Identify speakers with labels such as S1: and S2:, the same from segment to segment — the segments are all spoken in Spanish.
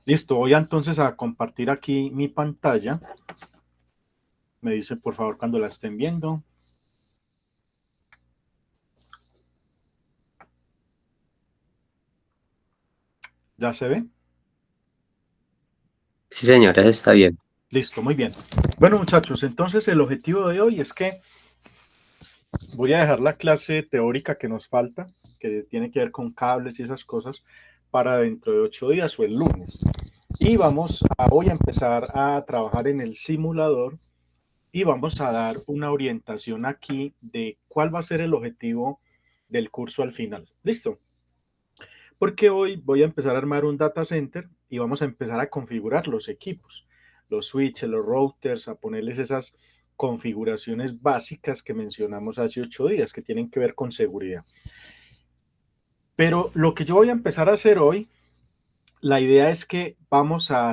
S1: Listo, voy entonces a compartir aquí mi pantalla. Me dice por favor cuando la estén viendo. ¿Ya se ve?
S2: Sí, señora, está bien.
S1: Listo, muy bien. Bueno, muchachos, entonces el objetivo de hoy es que voy a dejar la clase teórica que nos falta, que tiene que ver con cables y esas cosas, para dentro de 8 días o el lunes. Y voy a empezar a trabajar en el simulador y vamos a dar una orientación aquí de cuál va a ser el objetivo del curso al final. ¿Listo? Porque hoy voy a empezar a armar un data center y vamos a empezar a configurar los equipos, los switches, los routers, a ponerles esas configuraciones básicas que mencionamos hace 8 días que tienen que ver con seguridad. Pero lo que yo voy a empezar a hacer hoy, la idea es que vamos a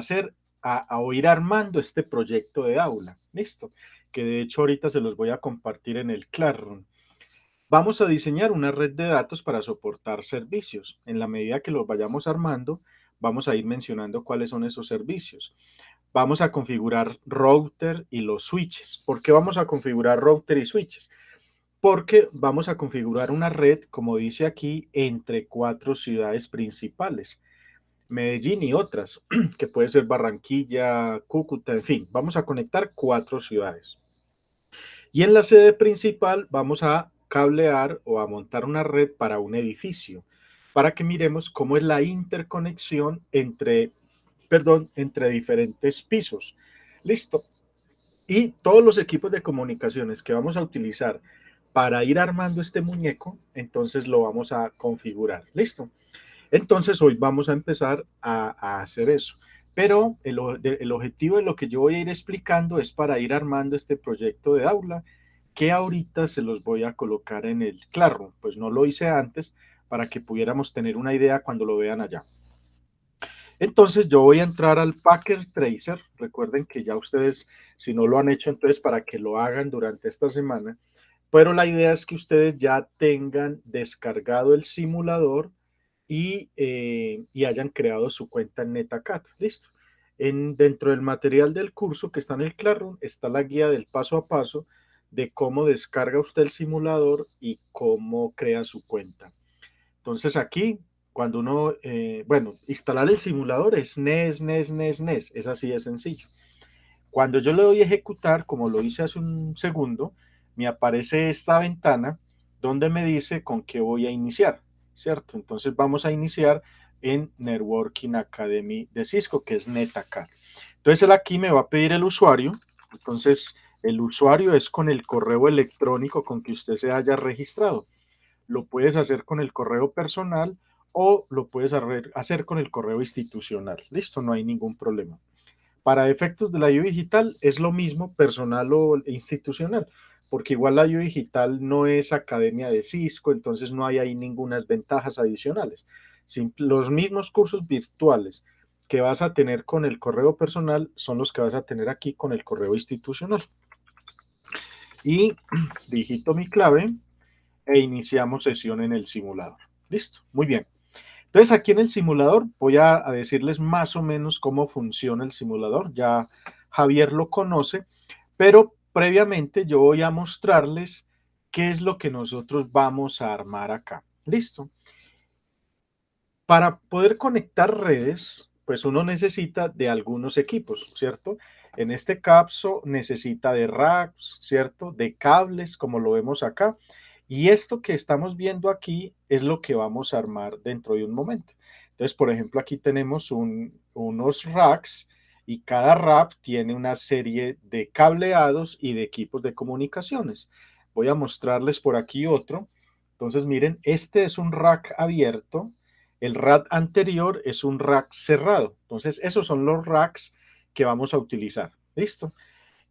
S1: ir armando este proyecto de aula, ¿listo? Que de hecho ahorita se los voy a compartir en el Classroom. Vamos a diseñar una red de datos para soportar servicios. En la medida que los vayamos armando, vamos a ir mencionando cuáles son esos servicios. Vamos a configurar router y los switches. ¿Por qué vamos a configurar router y switches? Porque vamos a configurar una red, como dice aquí, entre 4 ciudades principales. Medellín y otras, que puede ser Barranquilla, Cúcuta, en fin, vamos a conectar 4 ciudades. Y en la sede principal vamos a cablear o a montar una red para un edificio, para que miremos cómo es la interconexión entre diferentes pisos. Listo. Y todos los equipos de comunicaciones que vamos a utilizar para ir armando este muñeco, entonces lo vamos a configurar. Listo. Entonces hoy vamos a empezar a hacer eso. Pero el objetivo de lo que yo voy a ir explicando es para ir armando este proyecto de aula que ahorita se los voy a colocar en el Classroom. Pues no lo hice antes para que pudiéramos tener una idea cuando lo vean allá. Entonces yo voy a entrar al Packer Tracer. Recuerden que ya ustedes, si no lo han hecho, entonces para que lo hagan durante esta semana. Pero la idea es que ustedes ya tengan descargado el simulador y hayan creado su cuenta en NetAcad. Listo. Dentro del material del curso que está en el Classroom está la guía del paso a paso de cómo descarga usted el simulador y cómo crea su cuenta. Entonces aquí, cuando instalar el simulador es NES, NES, NES, NES. Es así de sencillo. Cuando yo le doy a ejecutar, como lo hice hace un segundo, me aparece esta ventana donde me dice con qué voy a iniciar, ¿cierto? Entonces vamos a iniciar en Networking Academy de Cisco, que es NetAcad. Entonces él aquí me va a pedir el usuario. Entonces el usuario es con el correo electrónico con que usted se haya registrado. Lo puedes hacer con el correo personal o lo puedes hacer con el correo institucional. Listo, no hay ningún problema. Para efectos de la IO digital es lo mismo personal o institucional, porque igual la IO digital no es academia de Cisco, entonces no hay ahí ninguna ventajas adicionales. Los mismos cursos virtuales que vas a tener con el correo personal son los que vas a tener aquí con el correo institucional. Y digito mi clave e iniciamos sesión en el simulador. Listo, muy bien. Entonces aquí en el simulador voy a decirles más o menos cómo funciona el simulador. Ya Javier lo conoce, pero previamente yo voy a mostrarles qué es lo que nosotros vamos a armar acá. Listo. Para poder conectar redes, pues uno necesita de algunos equipos, ¿cierto? En este caso necesita de racks, ¿cierto? De cables, como lo vemos acá. Y esto que estamos viendo aquí es lo que vamos a armar dentro de un momento. Entonces, por ejemplo, aquí tenemos unos racks y cada rack tiene una serie de cableados y de equipos de comunicaciones. Voy a mostrarles por aquí otro. Entonces, miren, este es un rack abierto. El rack anterior es un rack cerrado. Entonces, esos son los racks que vamos a utilizar. ¿Listo?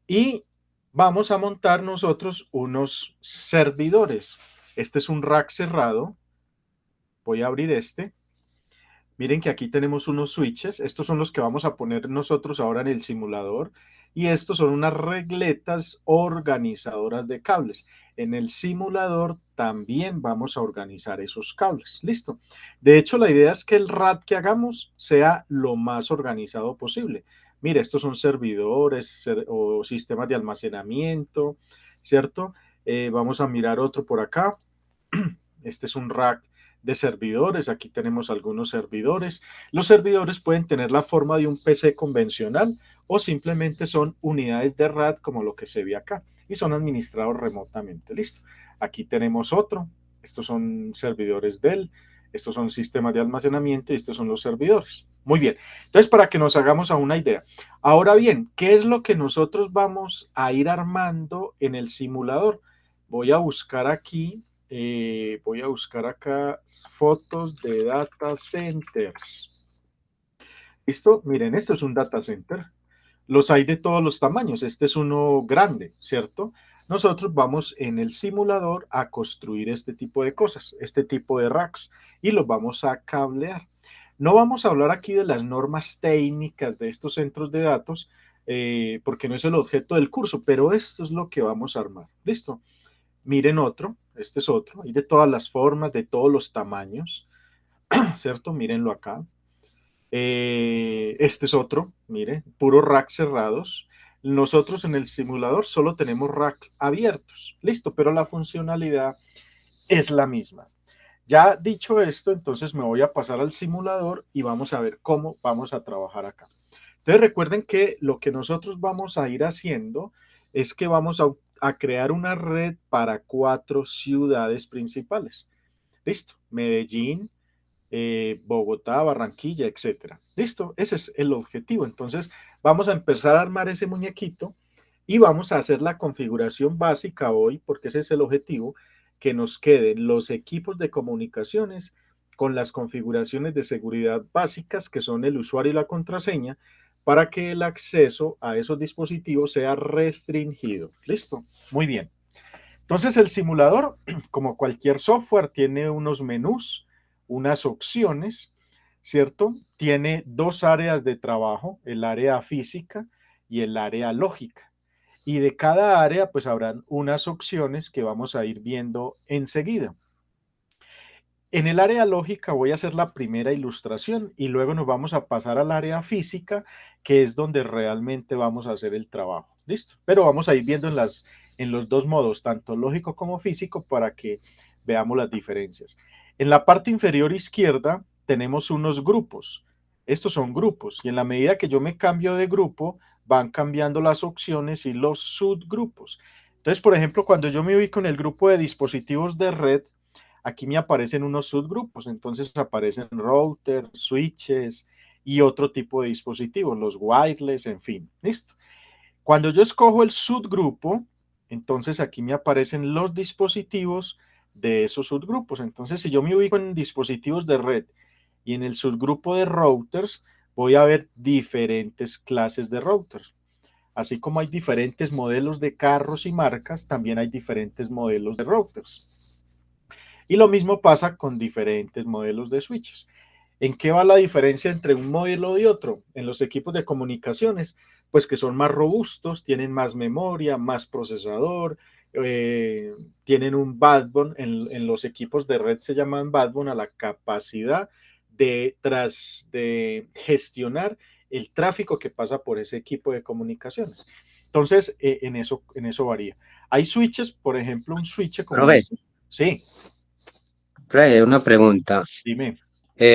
S1: Y vamos a montar nosotros unos servidores. Este es un rack cerrado. Voy a abrir este. Miren que aquí tenemos unos switches. Estos son los que vamos a poner nosotros ahora en el simulador. Y estos son unas regletas organizadoras de cables. en el simulador también vamos a organizar esos cables. Listo. De hecho, la idea es que el RAD que hagamos sea lo más organizado posible. Mire, estos son servidores o sistemas de almacenamiento, ¿cierto? Vamos a mirar otro por acá. Este es un rack de servidores. Aquí tenemos algunos servidores. Los servidores pueden tener la forma de un PC convencional o simplemente son unidades de RAD como lo que se ve acá y son administrados remotamente. Listo. Aquí tenemos otro. Estos son servidores Dell. Estos son sistemas de almacenamiento y estos son los servidores. Muy bien. Entonces, para que nos hagamos a una idea. Ahora bien, ¿qué es lo que nosotros vamos a ir armando en el simulador? Voy a buscar aquí, voy a buscar acá fotos de data centers. ¿Listo? Miren, esto es un data center. Los hay de todos los tamaños. Este es uno grande, ¿cierto? Nosotros vamos en el simulador a construir este tipo de cosas, este tipo de racks, y los vamos a cablear. No vamos a hablar aquí de las normas técnicas de estos centros de datos, porque no es el objeto del curso, pero esto es lo que vamos a armar. ¿Listo? Miren otro, este es otro, hay de todas las formas, de todos los tamaños, ¿cierto? Mírenlo acá. Este es otro, mire, puro rack cerrados. Nosotros en el simulador solo tenemos racks abiertos, listo, pero la funcionalidad es la misma. Ya dicho esto, entonces me voy a pasar al simulador y vamos a ver cómo vamos a trabajar acá. Entonces recuerden que lo que nosotros vamos a ir haciendo es que vamos a crear una red para 4 ciudades principales. Listo, Medellín, Bogotá, Barranquilla, etcétera. Listo, ese es el objetivo. Entonces, vamos a empezar a armar ese muñequito y vamos a hacer la configuración básica hoy, porque ese es el objetivo, que nos queden los equipos de comunicaciones con las configuraciones de seguridad básicas, que son el usuario y la contraseña, para que el acceso a esos dispositivos sea restringido. Listo, muy bien. Entonces el simulador, como cualquier software, tiene unos menús, unas opciones, ¿cierto? Tiene dos áreas de trabajo, el área física y el área lógica. Y de cada área, pues habrán unas opciones que vamos a ir viendo enseguida. En el área lógica voy a hacer la primera ilustración y luego nos vamos a pasar al área física, que es donde realmente vamos a hacer el trabajo. ¿Listo? Pero vamos a ir viendo en los dos modos, tanto lógico como físico, para que veamos las diferencias. En la parte inferior izquierda tenemos unos grupos. Estos son grupos y en la medida que yo me cambio de grupo, van cambiando las opciones y los subgrupos. Entonces, por ejemplo, cuando yo me ubico en el grupo de dispositivos de red, aquí me aparecen unos subgrupos, entonces aparecen routers, switches y otro tipo de dispositivos, los wireless, en fin, listo. Cuando yo escojo el subgrupo, entonces aquí me aparecen los dispositivos de esos subgrupos. Entonces, si yo me ubico en dispositivos de red y en el subgrupo de routers, voy a ver diferentes clases de routers. Así como hay diferentes modelos de carros y marcas, también hay diferentes modelos de routers. Y lo mismo pasa con diferentes modelos de switches. ¿En qué va la diferencia entre un modelo y otro? En los equipos de comunicaciones, pues que son más robustos, tienen más memoria, más procesador, tienen un backbone, en los equipos de red se llaman backbone a la capacidad de gestionar el tráfico que pasa por ese equipo de comunicaciones. Entonces, en eso varía. Hay switches, por ejemplo, un switch como
S2: Profe,
S1: este. Sí,
S2: profe, una pregunta.
S1: dime.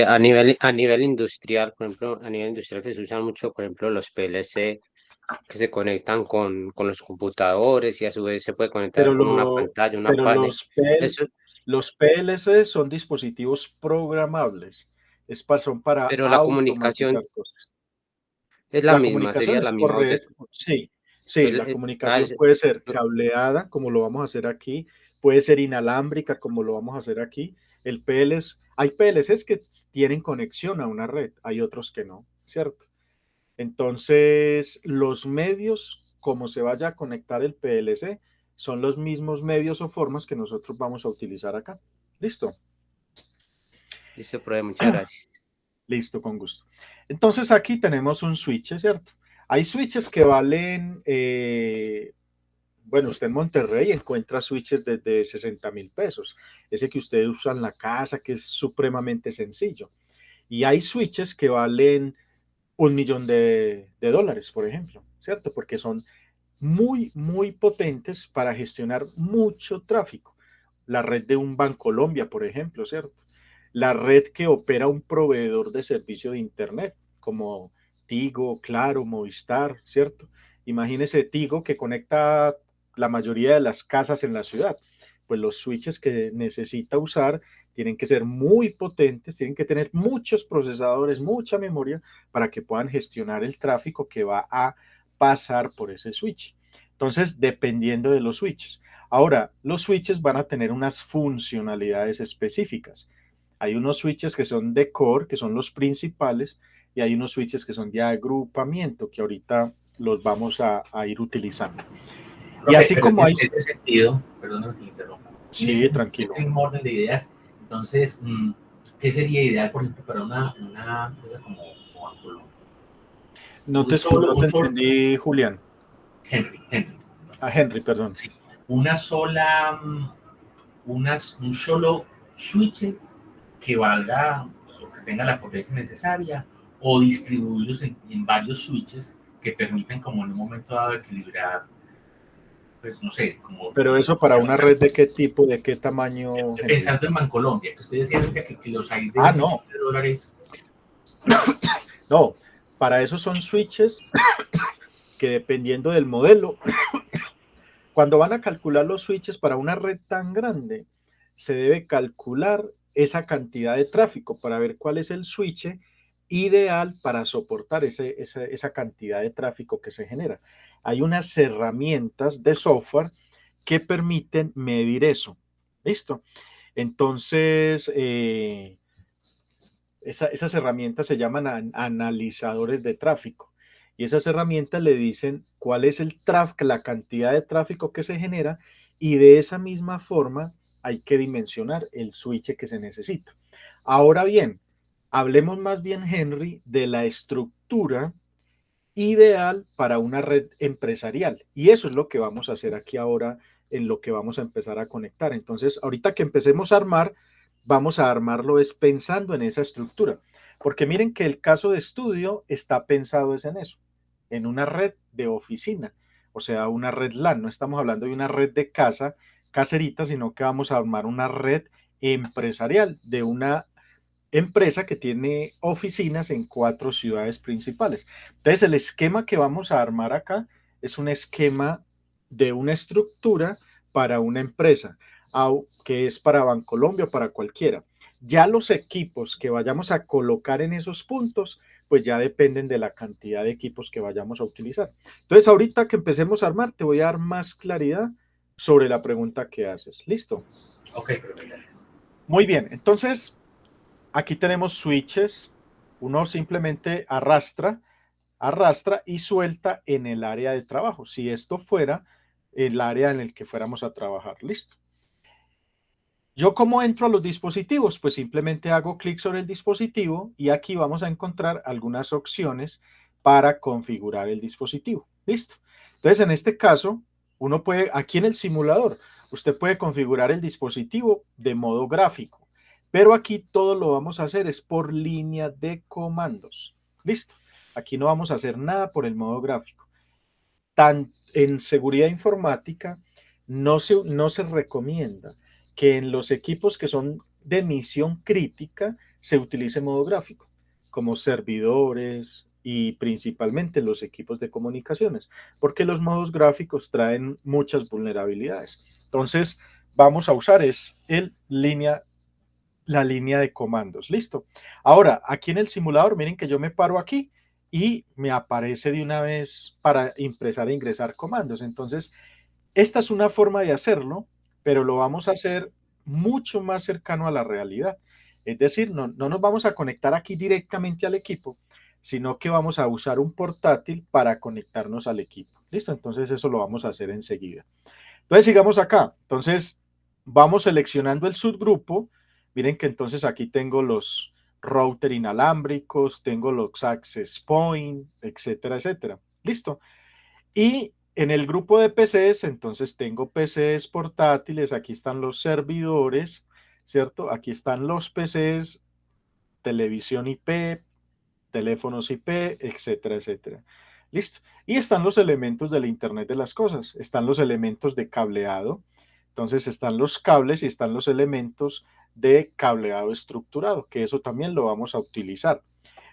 S2: A nivel industrial, por ejemplo, a nivel industrial que se usan mucho, por ejemplo, los PLC que se conectan con los computadores y a su vez se puede conectar
S1: Pero,
S2: con una pantalla, una
S1: pero
S2: panel. Eso,
S1: los PLC son dispositivos programables, son para
S2: pero la comunicación
S1: automatizar cosas.
S2: es la
S1: La
S2: misma,
S1: comunicación
S2: sería
S1: es
S2: la misma.
S1: correcta, sí, sí, la
S2: Ah,
S1: comunicación puede ser cableada, como lo vamos a hacer aquí, puede ser inalámbrica, como lo vamos a hacer aquí. Hay PLCs que tienen conexión a una red, hay otros que no, ¿cierto? Entonces, los medios, como se vaya a conectar el PLC, son los mismos medios o formas que nosotros vamos a utilizar acá. ¿Listo?
S2: listo, profe, muchas gracias.
S1: Listo, con gusto. Entonces, aquí tenemos un switch, ¿cierto? Hay switches que valen bueno, usted en Monterrey encuentra switches desde 60.000 pesos, ese que ustedes usan en la casa, que es supremamente sencillo. Y hay switches que valen 1 millón de dólares, por ejemplo, ¿cierto? Porque son muy, muy potentes para gestionar mucho tráfico. La red de un Bancolombia, por ejemplo, ¿cierto? La red que opera un proveedor de servicio de Internet, como Tigo, Claro, Movistar, ¿cierto? Imagínese Tigo que conecta la mayoría de las casas en la ciudad. Pues los switches que necesita usar tienen que ser muy potentes, tienen que tener muchos procesadores, mucha memoria para que puedan gestionar el tráfico que va a pasar por ese switch. Entonces, dependiendo de los switches. Ahora, los switches van a tener unas funcionalidades específicas. Hay unos switches que son de core, que son los principales, y hay unos switches que son de agrupamiento, que ahorita los vamos a ir utilizando. Y
S3: Profe,
S1: así
S3: pero
S1: como hay...
S3: en ese sentido, perdón que interrumpa,
S1: Sí, tranquilo.
S3: en ese orden de ideas, entonces, ¿qué sería ideal, por ejemplo, para una cosa como Bancolombia?
S1: No
S3: Un
S1: te,
S3: solo,
S1: no te
S3: un solo,
S1: entendí, Julián.
S3: Henry,
S1: A Henry, perdón.
S3: sí, una sola, un solo switch que valga, pues, o que tenga la potencia necesaria, o distribuirlos en varios switches que permitan como en un momento dado equilibrar, pues no sé, como
S1: Pero eso para una red de qué tipo, de qué tamaño, Henry.
S3: pensando en Bancolombia, que usted decía que los hay de
S1: Ah,
S3: 1 millón
S1: no,
S3: de dólares.
S1: no. Para eso son switches que dependiendo del modelo, cuando van a calcular los switches para una red tan grande, se debe calcular esa cantidad de tráfico para ver cuál es el switch ideal para soportar esa cantidad de tráfico que se genera. Hay unas herramientas de software que permiten medir eso. ¿Listo? Entonces, esas herramientas se llaman analizadores de tráfico. Y esas herramientas le dicen cuál es el tráfico, la cantidad de tráfico que se genera, y de esa misma forma hay que dimensionar el switch que se necesita. Ahora bien, hablemos más bien, Henry, de la estructura ideal para una red empresarial. Y eso es lo que vamos a hacer aquí ahora, en lo que vamos a empezar a conectar. Entonces, ahorita que empecemos a armar, vamos a armarlo es pensando en esa estructura. Porque miren que el caso de estudio está pensado es en eso, en una red de oficina, o sea, una red LAN. No estamos hablando de una red de casa, caserita, sino que vamos a armar una red empresarial de una empresa que tiene oficinas en 4 ciudades principales. Entonces, el esquema que vamos a armar acá es un esquema de una estructura para una empresa, que es para Bancolombia o para cualquiera. Ya los equipos que vayamos a colocar en esos puntos, pues ya dependen de la cantidad de equipos que vayamos a utilizar. Entonces, ahorita que empecemos a armar, te voy a dar más claridad sobre la pregunta que haces. ¿Listo?
S3: Ok, pero gracias.
S1: Muy bien, entonces aquí tenemos switches, uno simplemente arrastra y suelta en el área de trabajo. Si esto fuera el área en el que fuéramos a trabajar, listo. ¿Yo cómo entro a los dispositivos? Pues simplemente hago clic sobre el dispositivo y aquí vamos a encontrar algunas opciones para configurar el dispositivo. Listo. Entonces, en este caso, uno puede, aquí en el simulador, usted puede configurar el dispositivo de modo gráfico, pero aquí todo lo vamos a hacer es por línea de comandos. Listo. Aquí no vamos a hacer nada por el modo gráfico. En seguridad informática no se recomienda que en los equipos que son de misión crítica se utilice modo gráfico, como servidores y principalmente los equipos de comunicaciones, porque los modos gráficos traen muchas vulnerabilidades. Entonces, vamos a usar la línea de comandos. Listo. Ahora, aquí en el simulador, miren que yo me paro aquí y me aparece de una vez para empezar a ingresar comandos. Entonces, esta es una forma de hacerlo, pero lo vamos a hacer mucho más cercano a la realidad. Es decir, no nos vamos a conectar aquí directamente al equipo, sino que vamos a usar un portátil para conectarnos al equipo. ¿Listo? Entonces eso lo vamos a hacer enseguida. Entonces sigamos acá. Entonces vamos seleccionando el subgrupo. Miren que entonces aquí tengo los router inalámbricos, tengo los access point, etcétera, etcétera. ¿Listo? Y En el grupo de PCs, entonces tengo PCs portátiles, aquí están los servidores, ¿cierto? Aquí están los PCs, televisión IP, teléfonos IP, etcétera, etcétera. Listo. Y están los elementos del Internet de las cosas, están los elementos de cableado, entonces están los cables y están los elementos de cableado estructurado, que eso también lo vamos a utilizar.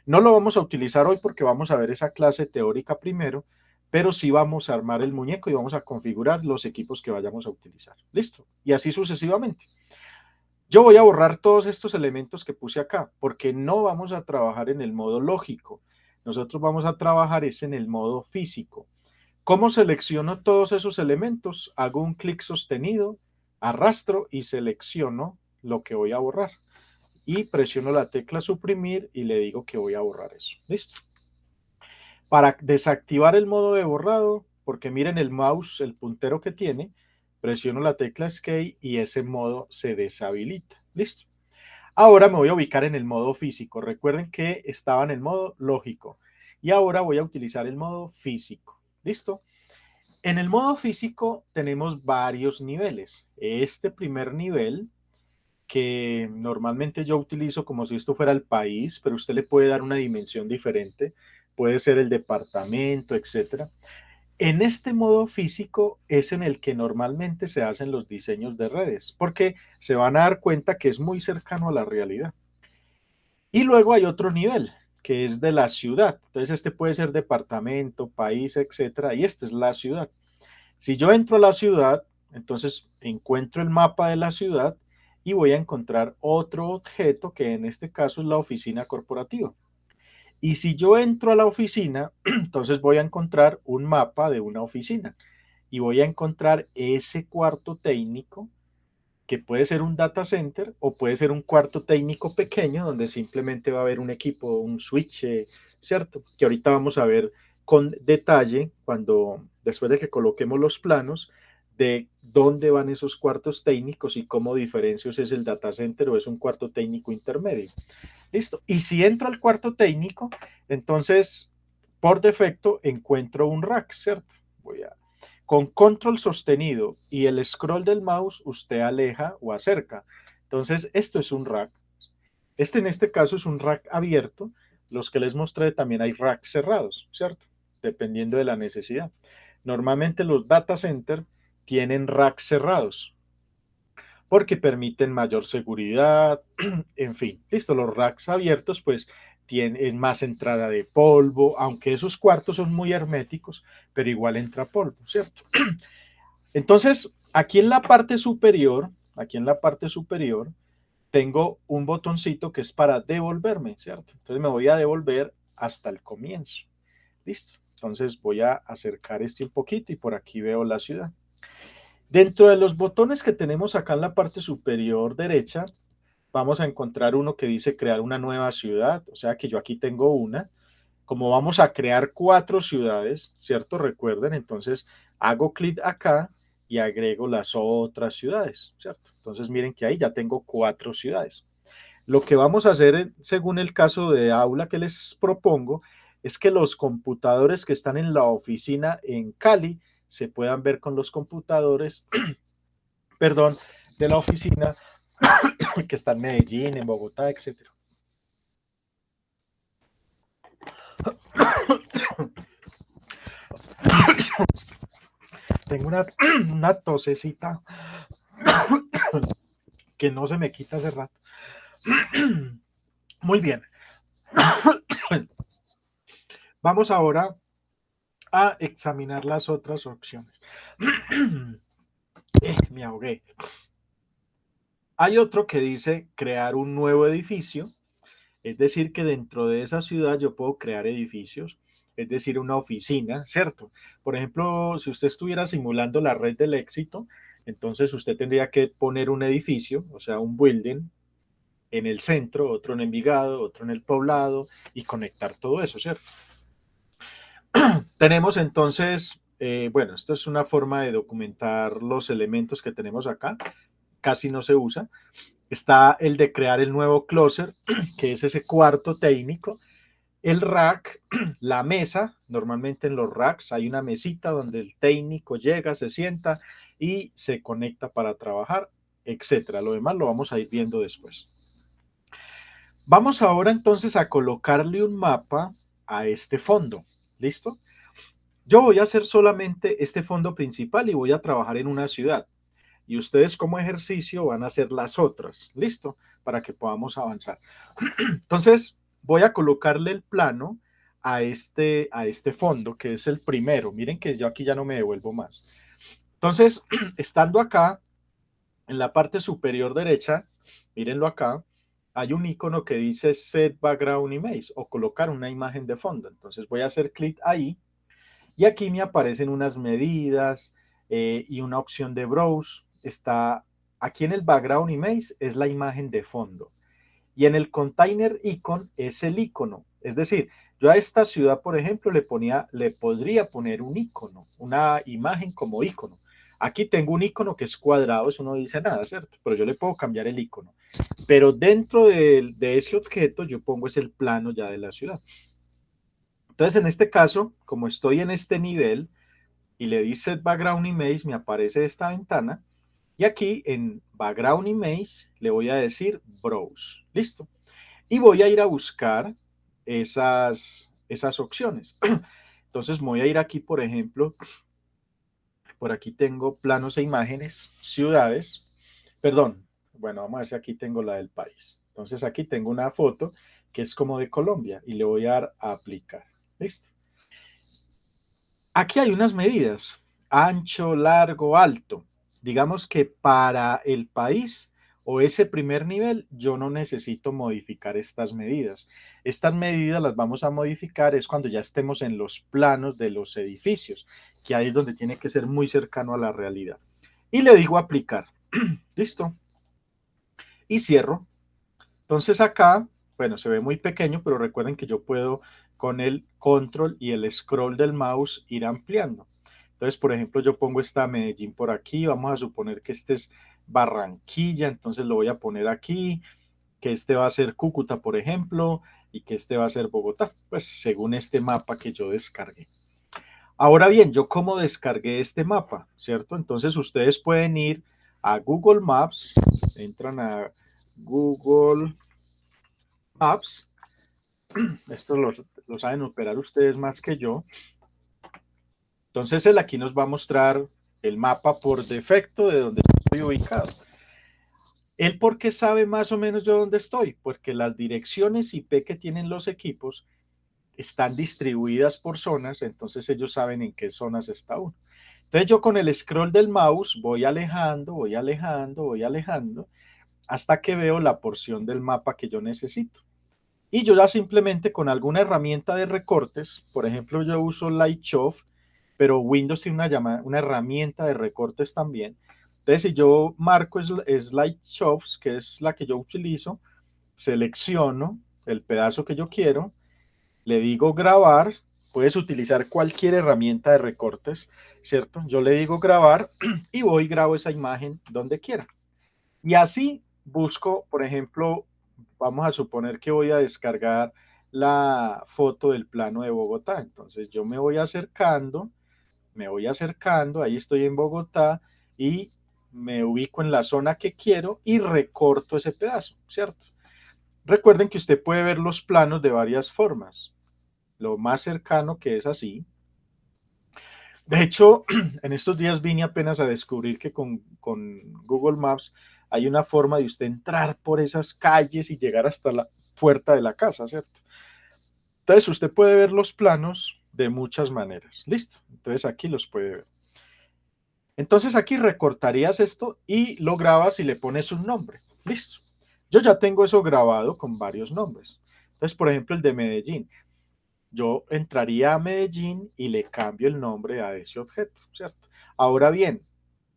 S1: No lo vamos a utilizar hoy porque vamos a ver esa clase teórica primero, pero sí vamos a armar el muñeco y vamos a configurar los equipos que vayamos a utilizar. Listo. Y así sucesivamente. Yo voy a borrar todos estos elementos que puse acá, porque no vamos a trabajar en el modo lógico. Nosotros vamos a trabajar es en el modo físico. ¿Cómo selecciono todos esos elementos? Hago un clic sostenido, arrastro y selecciono lo que voy a borrar. Y presiono la tecla suprimir y le digo que voy a borrar eso. ¿Listo? Para desactivar el modo de borrado, porque miren el mouse, el puntero que tiene, presiono la tecla Escape y ese modo se deshabilita. ¿Listo? Ahora me voy a ubicar en el modo físico. Recuerden que estaba en el modo lógico y ahora voy a utilizar el modo físico. ¿Listo? En el modo físico tenemos varios niveles. Este primer nivel, que normalmente yo utilizo como si esto fuera el país, pero usted le puede dar una dimensión diferente, puede ser el departamento, etcétera. En este modo físico es en el que normalmente se hacen los diseños de redes, porque se van a dar cuenta que es muy cercano a la realidad. Y luego hay otro nivel, que es de la ciudad. Entonces este puede ser departamento, país, etcétera, y esta es la ciudad. Si yo entro a la ciudad, entonces encuentro el mapa de la ciudad y voy a encontrar otro objeto que en este caso es la oficina corporativa. Y si yo entro a la oficina, entonces voy a encontrar un mapa de una oficina y voy a encontrar ese cuarto técnico que puede ser un data center o puede ser un cuarto técnico pequeño donde simplemente va a haber un equipo, un switch, ¿cierto? Que ahorita vamos a ver con detalle después de que coloquemos los planos de dónde van esos cuartos técnicos y cómo diferencio si es el data center o es un cuarto técnico intermedio. Listo. Y si entro al cuarto técnico, entonces por defecto encuentro un rack, ¿cierto? Con control sostenido y el scroll del mouse, usted aleja o acerca. Entonces, esto es un rack. En este caso es un rack abierto. Los que les mostré también hay racks cerrados, ¿cierto? Dependiendo de la necesidad. Normalmente los data center tienen racks cerrados porque permiten mayor seguridad, en fin. Listo, los racks abiertos pues tienen más entrada de polvo, aunque esos cuartos son muy herméticos, pero igual entra polvo, ¿cierto? Entonces, aquí en la parte superior, tengo un botoncito que es para devolverme, ¿cierto? Entonces me voy a devolver hasta el comienzo. Listo. Entonces voy a acercar este un poquito y por aquí veo la ciudad. Dentro de los botones que tenemos acá en la parte superior derecha, vamos a encontrar uno que dice crear una nueva ciudad, o sea que yo aquí tengo una. Como vamos a crear 4 ciudades, ¿cierto? Recuerden, entonces hago clic acá y agrego las otras ciudades, ¿cierto? Entonces miren que ahí ya tengo 4 ciudades. Lo que vamos a hacer, según el caso de aula que les propongo, es que los computadores que están en la oficina en Cali se puedan ver con los computadores, perdón, de la oficina que está en Medellín, en Bogotá, etcétera. Tengo una tosecita que no se me quita hace rato. Muy bien. Vamos ahora a examinar las otras opciones. Me ahogué. Hay otro que dice crear un nuevo edificio, es decir, que dentro de esa ciudad yo puedo crear edificios, es decir, una oficina, ¿cierto? Por ejemplo, si usted estuviera simulando la red del éxito, entonces usted tendría que poner un edificio, o sea, un building en el centro, otro en Envigado, otro en el Poblado y conectar todo eso, ¿cierto? Tenemos entonces, bueno, esto es una forma de documentar los elementos que tenemos acá, casi no se usa. Está el de crear el nuevo closer, que es ese cuarto técnico. El rack, la mesa, normalmente en los racks hay una mesita donde el técnico llega, se sienta y se conecta para trabajar, etcétera. Lo demás lo vamos a ir viendo después. Vamos ahora entonces a colocarle un mapa a este fondo. ¿Listo? Yo voy a hacer solamente este fondo principal y voy a trabajar en una ciudad. Y ustedes como ejercicio van a hacer las otras. ¿Listo? Para que podamos avanzar. Entonces, voy a colocarle el plano a este fondo, que es el primero. Miren que yo aquí ya no me devuelvo más. Entonces, estando acá, en la parte superior derecha, mírenlo acá, hay un icono que dice Set Background Image o colocar una imagen de fondo. Entonces voy a hacer clic ahí y aquí me aparecen unas medidas y una opción de Browse. Está aquí en el Background Image, es la imagen de fondo. Y en el Container Icon es el icono. Es decir, yo a esta ciudad, por ejemplo, le podría poner un icono, una imagen como icono. Aquí tengo un icono que es cuadrado, eso no dice nada, ¿cierto? Pero yo le puedo cambiar el icono. Pero dentro de ese objeto yo pongo es el plano ya de la ciudad. Entonces, en este caso, como estoy en este nivel y le di Set Background Image, me aparece esta ventana. Y aquí en Background Image le voy a decir Browse. ¿Listo? Y voy a ir a buscar esas opciones. Entonces voy a ir aquí, por ejemplo, por aquí tengo planos e imágenes, ciudades, perdón, bueno, vamos a ver si aquí tengo la del país. Entonces aquí tengo una foto que es como de Colombia y le voy a dar a aplicar. ¿Listo? Aquí hay unas medidas, ancho, largo, alto. Digamos que para el país o ese primer nivel, yo no necesito modificar estas medidas. Estas medidas las vamos a modificar es cuando ya estemos en los planos de los edificios, que ahí es donde tiene que ser muy cercano a la realidad. Y le digo aplicar. ¿Listo? Y cierro. Entonces acá, bueno, se ve muy pequeño, pero recuerden que yo puedo con el control y el scroll del mouse ir ampliando. Entonces, por ejemplo, yo pongo esta Medellín por aquí, vamos a suponer que este es Barranquilla, entonces lo voy a poner aquí, que este va a ser Cúcuta, por ejemplo, y que este va a ser Bogotá, pues según este mapa que yo descargué. Ahora bien, yo cómo descargué este mapa, ¿cierto? Entonces ustedes pueden ir a Google Maps, entran a Google Maps, esto lo saben operar ustedes más que yo. Entonces él aquí nos va a mostrar el mapa por defecto de donde estoy ubicado. ¿Él por qué sabe más o menos yo dónde estoy? Porque las direcciones IP que tienen los equipos están distribuidas por zonas, entonces ellos saben en qué zonas está uno. Entonces yo con el scroll del mouse voy alejando, voy alejando, voy alejando, hasta que veo la porción del mapa que yo necesito. Y yo ya simplemente con alguna herramienta de recortes, por ejemplo, yo uso Lightshow, pero Windows tiene una herramienta de recortes también. Entonces, si yo marco Lightshow, que es la que yo utilizo, selecciono el pedazo que yo quiero, le digo grabar, puedes utilizar cualquier herramienta de recortes, ¿cierto? Yo le digo grabar y voy y grabo esa imagen donde quiera. Y así busco, por ejemplo, vamos a suponer que voy a descargar la foto del plano de Bogotá. Entonces yo me voy acercando, ahí estoy en Bogotá y me ubico en la zona que quiero y recorto ese pedazo, ¿cierto? Recuerden que usted puede ver los planos de varias formas. Lo más cercano que es así. De hecho, en estos días vine apenas a descubrir que con Google Maps hay una forma de usted entrar por esas calles y llegar hasta la puerta de la casa, ¿cierto? Entonces usted puede ver los planos de muchas maneras. Listo. Entonces aquí los puede ver. Entonces aquí recortarías esto y lo grabas y le pones un nombre. Listo. Yo ya tengo eso grabado con varios nombres. Entonces, por ejemplo, el de Medellín. Yo entraría a Medellín y le cambio el nombre a ese objeto, ¿cierto? Ahora bien,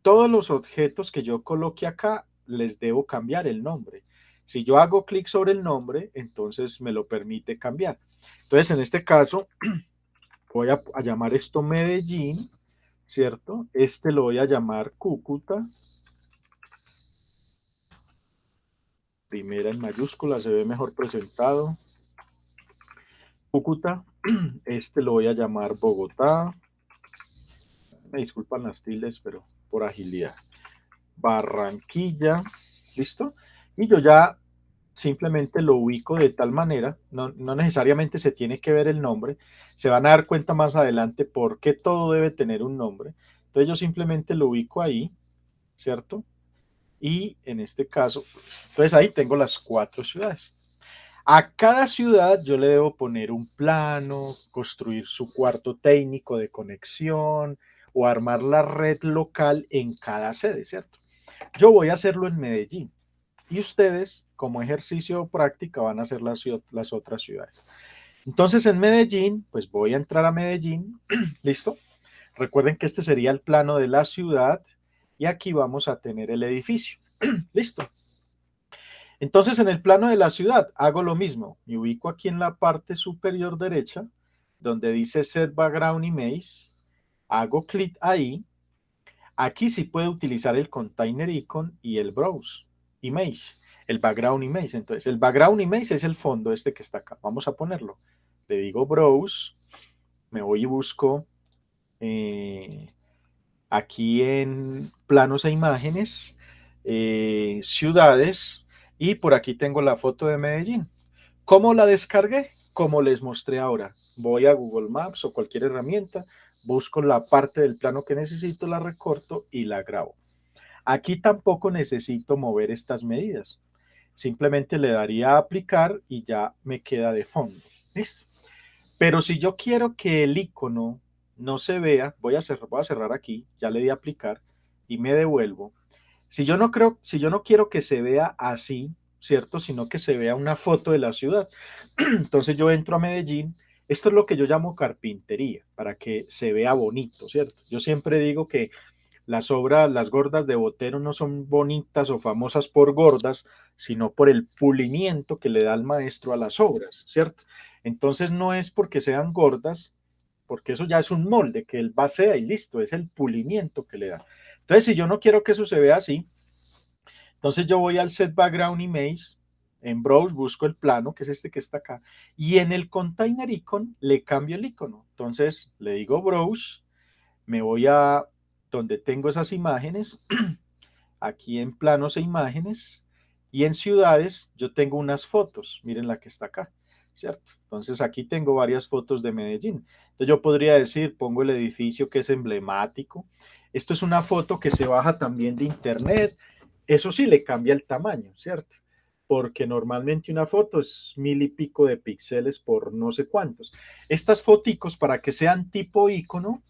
S1: todos los objetos que yo coloque acá les debo cambiar el nombre. Si yo hago clic sobre el nombre, entonces me lo permite cambiar. Entonces, en este caso, voy a llamar esto Medellín, ¿cierto? Este lo voy a llamar Cúcuta. Primera en mayúscula, se ve mejor presentado. Cúcuta, este lo voy a llamar Bogotá, me disculpan las tildes, pero por agilidad. Barranquilla, ¿listo? Y yo ya simplemente lo ubico de tal manera, no necesariamente se tiene que ver el nombre, se van a dar cuenta más adelante por qué todo debe tener un nombre. Entonces yo simplemente lo ubico ahí, ¿cierto? Y en este caso, entonces ahí tengo las 4 ciudades. A cada ciudad yo le debo poner un plano, construir su cuarto técnico de conexión o armar la red local en cada sede, ¿cierto? Yo voy a hacerlo en Medellín y ustedes, como ejercicio o práctica, van a hacer las otras ciudades. Entonces, en Medellín, pues voy a entrar a Medellín, ¿listo? Recuerden que este sería el plano de la ciudad y aquí vamos a tener el edificio, ¿listo? Entonces, en el plano de la ciudad, hago lo mismo. Me ubico aquí en la parte superior derecha, donde dice Set Background Image, hago clic ahí. Aquí sí puede utilizar el Container Icon y el Browse Image, el Background Image. Entonces, el Background Image es el fondo este que está acá. Vamos a ponerlo. Le digo Browse, me voy y busco aquí en planos e imágenes, ciudades, y por aquí tengo la foto de Medellín. ¿Cómo la descargué? Como les mostré ahora. Voy a Google Maps o cualquier herramienta, busco la parte del plano que necesito, la recorto y la grabo. Aquí tampoco necesito mover estas medidas. Simplemente le daría a aplicar y ya me queda de fondo. ¿Listo? Pero si yo quiero que el icono no se vea, voy a cerrar aquí, ya le di a aplicar y me devuelvo. Si yo no quiero que se vea así, ¿cierto? Sino que se vea una foto de la ciudad. Entonces yo entro a Medellín. Esto es lo que yo llamo carpintería, para que se vea bonito, ¿cierto? Yo siempre digo que las obras, las gordas de Botero no son bonitas o famosas por gordas, sino por el pulimiento que le da el maestro a las obras, ¿cierto? Entonces no es porque sean gordas, porque eso ya es un molde que él vacía y listo, es el pulimiento que le da. Entonces, si yo no quiero que eso se vea así, entonces yo voy al Set Background Image, en Browse busco el plano, que es este que está acá, y en el Container Icon le cambio el icono. Entonces le digo Browse, me voy a donde tengo esas imágenes, aquí en planos e imágenes, y en ciudades yo tengo unas fotos, miren la que está acá, ¿cierto? Entonces aquí tengo varias fotos de Medellín. Entonces yo podría decir, pongo el edificio que es emblemático. Esto es una foto que se baja también de internet. Eso sí le cambia el tamaño, ¿cierto? Porque normalmente una foto es 1000 y pico de píxeles por no sé cuántos. Estas foticos, para que sean tipo icono,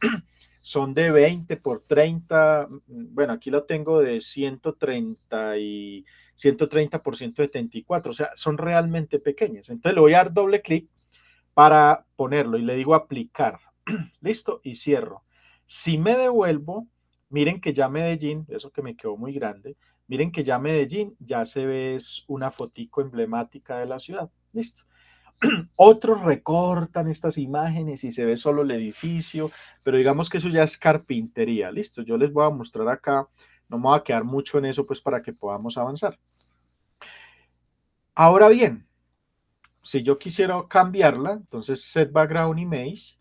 S1: son de 20 por 30, bueno, aquí lo tengo de 130 y 130 por 174, o sea, son realmente pequeñas. Entonces le voy a dar doble clic para ponerlo y le digo aplicar. Listo, y cierro. Si me devuelvo, miren que ya Medellín, eso que me quedó muy grande, miren que ya Medellín ya se ve es una fotico emblemática de la ciudad. Listo. Otros recortan estas imágenes y se ve solo el edificio, pero digamos que eso ya es carpintería. Listo, yo les voy a mostrar acá, no me voy a quedar mucho en eso pues para que podamos avanzar. Ahora bien, si yo quisiera cambiarla, entonces Set Background Image,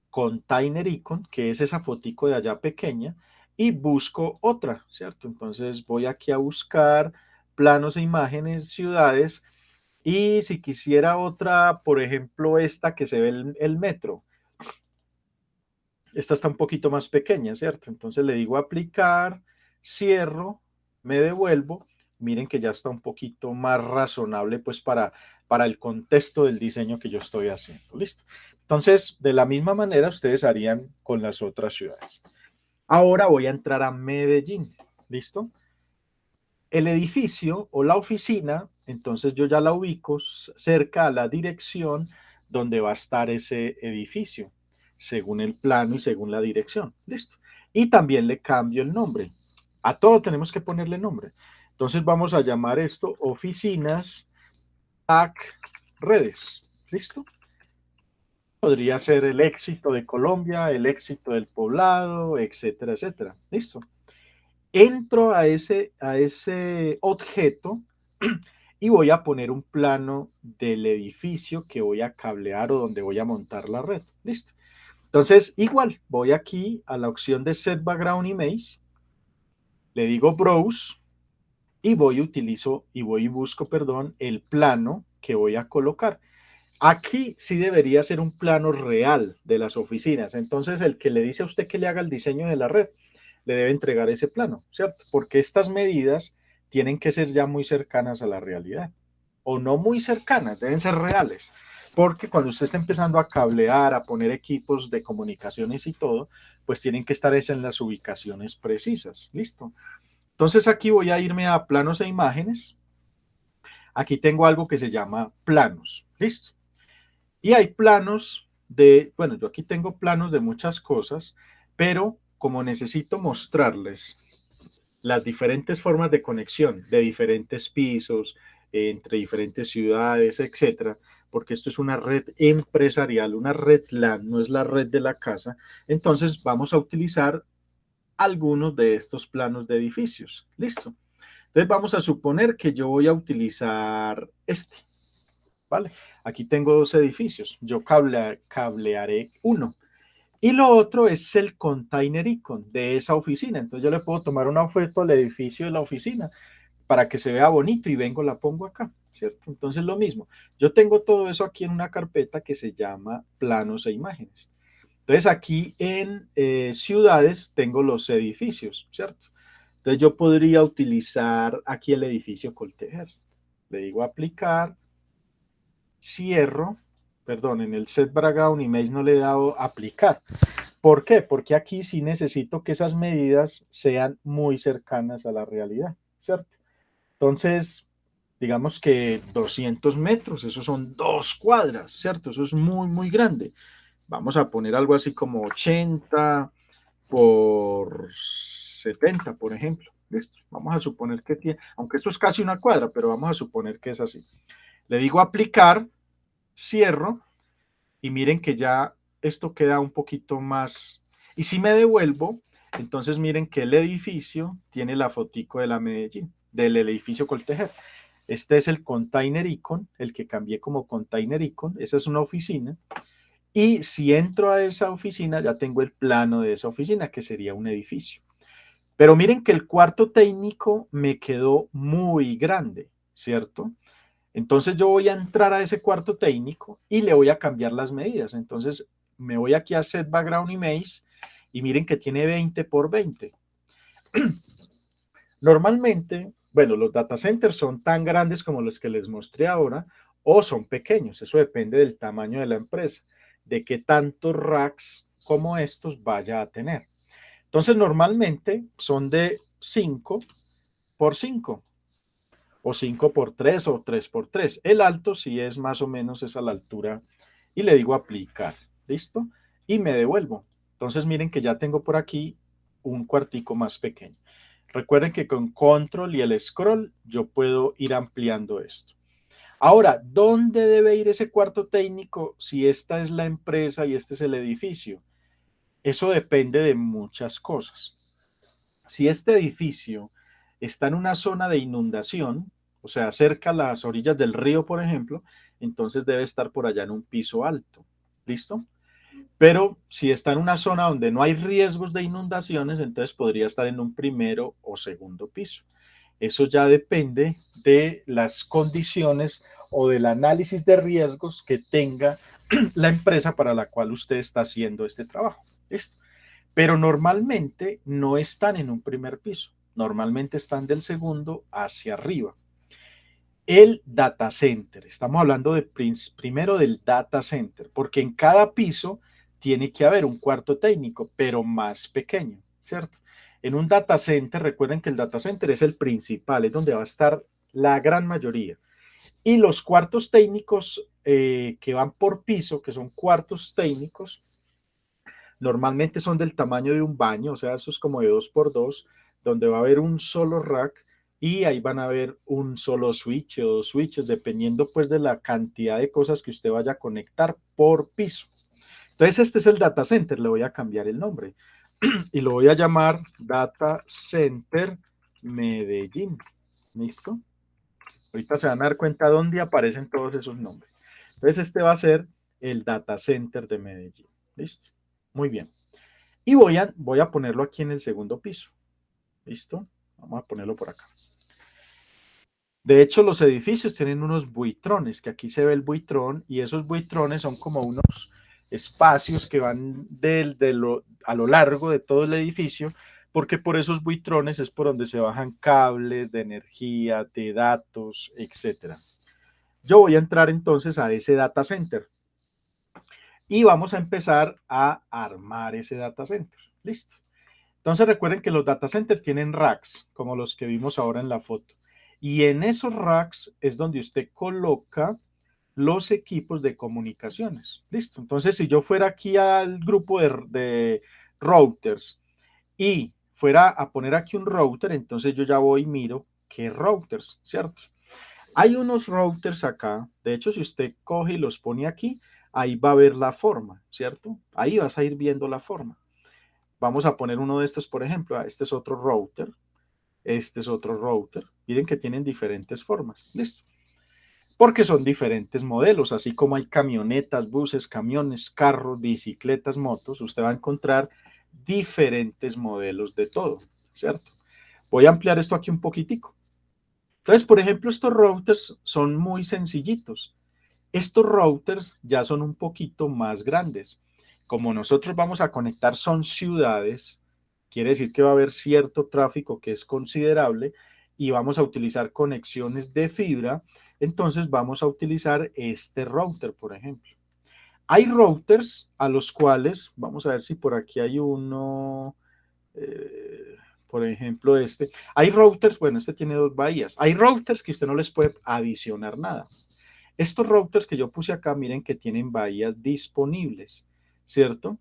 S1: Container Icon, que es esa fotico de allá pequeña, y busco otra, ¿cierto? Entonces voy aquí a buscar planos e imágenes, ciudades, y si quisiera otra, por ejemplo, esta que se ve el metro, esta está un poquito más pequeña, ¿cierto? Entonces le digo aplicar, cierro, me devuelvo. Miren que ya está un poquito más razonable pues para el contexto del diseño que yo estoy haciendo. ¿Listo? Entonces, de la misma manera ustedes harían con las otras ciudades. Ahora voy a entrar a Medellín. ¿Listo? El edificio o la oficina, entonces yo ya la ubico cerca a la dirección donde va a estar ese edificio, según el plano y según la dirección. Listo. Y también le cambio el nombre. A todo tenemos que ponerle nombre. Entonces vamos a llamar esto oficinas TAC redes. ¿Listo? Podría ser el éxito de Colombia, el éxito del poblado, etcétera, etcétera. ¿Listo? Entro a ese objeto y voy a poner un plano del edificio que voy a cablear o donde voy a montar la red. Listo. Entonces, igual, voy aquí a la opción de Set Background Image, le digo Browse y voy y busco, perdón, el plano que voy a colocar. Aquí sí debería ser un plano real de las oficinas. Entonces, el que le dice a usted que le haga el diseño de la red, le debe entregar ese plano, ¿cierto? Porque estas medidas tienen que ser ya muy cercanas a la realidad. O no muy cercanas, deben ser reales. Porque cuando usted está empezando a cablear, a poner equipos de comunicaciones y todo, pues tienen que estar en las ubicaciones precisas. ¿Listo? Entonces aquí voy a irme a planos e imágenes. Aquí tengo algo que se llama planos. ¿Listo? Y hay planos bueno, yo aquí tengo planos de muchas cosas, pero como necesito mostrarles las diferentes formas de conexión de diferentes pisos, entre diferentes ciudades, etcétera, porque esto es una red empresarial, una red LAN, no es la red de la casa, entonces vamos a utilizar algunos de estos planos de edificios. ¿Listo? Entonces vamos a suponer que yo voy a utilizar este. ¿Vale? Aquí tengo dos edificios, yo cablearé uno. Y lo otro es el container icon de esa oficina. Entonces yo le puedo tomar una foto al edificio de la oficina para que se vea bonito y vengo, la pongo acá, ¿cierto? Entonces lo mismo, yo tengo todo eso aquí en una carpeta que se llama planos e imágenes. Entonces aquí en ciudades tengo los edificios, ¿cierto? Entonces yo podría utilizar aquí el edificio Coltejer. Le digo aplicar, cierro, perdón, en el Set Background Image no le he dado aplicar. ¿Por qué? Porque aquí sí necesito que esas medidas sean muy cercanas a la realidad, ¿cierto? Entonces, digamos que 200 metros, eso son 2 cuadras, ¿cierto? Eso es muy, muy grande. Vamos a poner algo así como 80 por 70, por ejemplo. ¿Listo? Vamos a suponer que tiene, aunque esto es casi una cuadra, pero vamos a suponer que es así. Le digo aplicar, cierro y miren que ya esto queda un poquito más. Y si me devuelvo, entonces miren que el edificio tiene la fotico de la Medellín, del edificio Coltejer. Este es el container icon, el que cambié como container icon. Esa es una oficina. Y si entro a esa oficina, ya tengo el plano de esa oficina, que sería un edificio. Pero miren que el cuarto técnico me quedó muy grande, ¿cierto? Entonces yo voy a entrar a ese cuarto técnico y le voy a cambiar las medidas. Entonces me voy aquí a Set Background Image y miren que tiene 20 por 20. Normalmente, bueno, los data centers son tan grandes como los que les mostré ahora o son pequeños. Eso depende del tamaño de la empresa, de qué tantos racks como estos vaya a tener. Entonces normalmente son de 5 por 5. O 5 por 3 o 3 por 3. El alto sí es más o menos esa la altura y le digo aplicar, ¿listo? Y me devuelvo. Entonces miren que ya tengo por aquí un cuartico más pequeño. Recuerden que con control y el scroll yo puedo ir ampliando esto. Ahora, ¿dónde debe ir ese cuarto técnico si esta es la empresa y este es el edificio? Eso depende de muchas cosas. Si este edificio está en una zona de inundación, o sea, cerca a las orillas del río, por ejemplo, entonces debe estar por allá en un piso alto. ¿Listo? Pero si está en una zona donde no hay riesgos de inundaciones, entonces podría estar en un primero o segundo piso. Eso ya depende de las condiciones o del análisis de riesgos que tenga la empresa para la cual usted está haciendo este trabajo. ¿Listo? Pero normalmente no están en un primer piso, normalmente están del segundo hacia arriba. El data center, estamos hablando de primero del data center, porque en cada piso tiene que haber un cuarto técnico, pero más pequeño, ¿cierto? En un data center, recuerden que el data center es el principal, es donde va a estar la gran mayoría. Y los cuartos técnicos que van por piso, que son cuartos técnicos, normalmente son del tamaño de un baño, o sea, eso es como de 2 por 2, donde va a haber un solo rack y ahí van a haber un solo switch o 2 switches, dependiendo pues de la cantidad de cosas que usted vaya a conectar por piso. Entonces este es el data center, le voy a cambiar el nombre y lo voy a llamar Data Center Medellín. ¿Listo? Ahorita se van a dar cuenta dónde aparecen todos esos nombres. Entonces este va a ser el data center de Medellín. ¿Listo? Muy bien. Y voy a ponerlo aquí en el segundo piso. ¿Listo? Vamos a ponerlo por acá. De hecho, los edificios tienen unos buitrones, que aquí se ve el buitrón, y esos buitrones son como unos espacios que van a lo largo de todo el edificio, porque por esos buitrones es por donde se bajan cables de energía, de datos, etc. Yo voy a entrar entonces a ese data center y vamos a empezar a armar ese data center. Listo. Entonces recuerden que los data centers tienen racks, como los que vimos ahora en la foto. Y en esos racks es donde usted coloca los equipos de comunicaciones. Listo. Entonces, si yo fuera aquí al grupo de routers y fuera a poner aquí un router, entonces yo ya voy y miro qué routers, ¿cierto? Hay unos routers acá. De hecho, si usted coge y los pone aquí, ahí va a ver la forma, ¿cierto? Ahí vas a ir viendo la forma. Vamos a poner uno de estos, por ejemplo. Este es otro router. Este es otro router. Miren que tienen diferentes formas. Listo. Porque son diferentes modelos, así como hay camionetas, buses, camiones, carros, bicicletas, motos, usted va a encontrar diferentes modelos de todo, ¿cierto? Voy a ampliar esto aquí un poquitico. Entonces, por ejemplo, estos routers son muy sencillitos. Estos routers ya son un poquito más grandes. Como nosotros vamos a conectar son ciudades, quiere decir que va a haber cierto tráfico que es considerable y vamos a utilizar conexiones de fibra, entonces vamos a utilizar este router, por ejemplo. Hay routers a los cuales, vamos a ver si por aquí hay uno, por ejemplo este. Hay routers, bueno, este tiene 2 bahías. Hay routers que usted no les puede adicionar nada. Estos routers que yo puse acá, miren que tienen bahías disponibles, ¿cierto?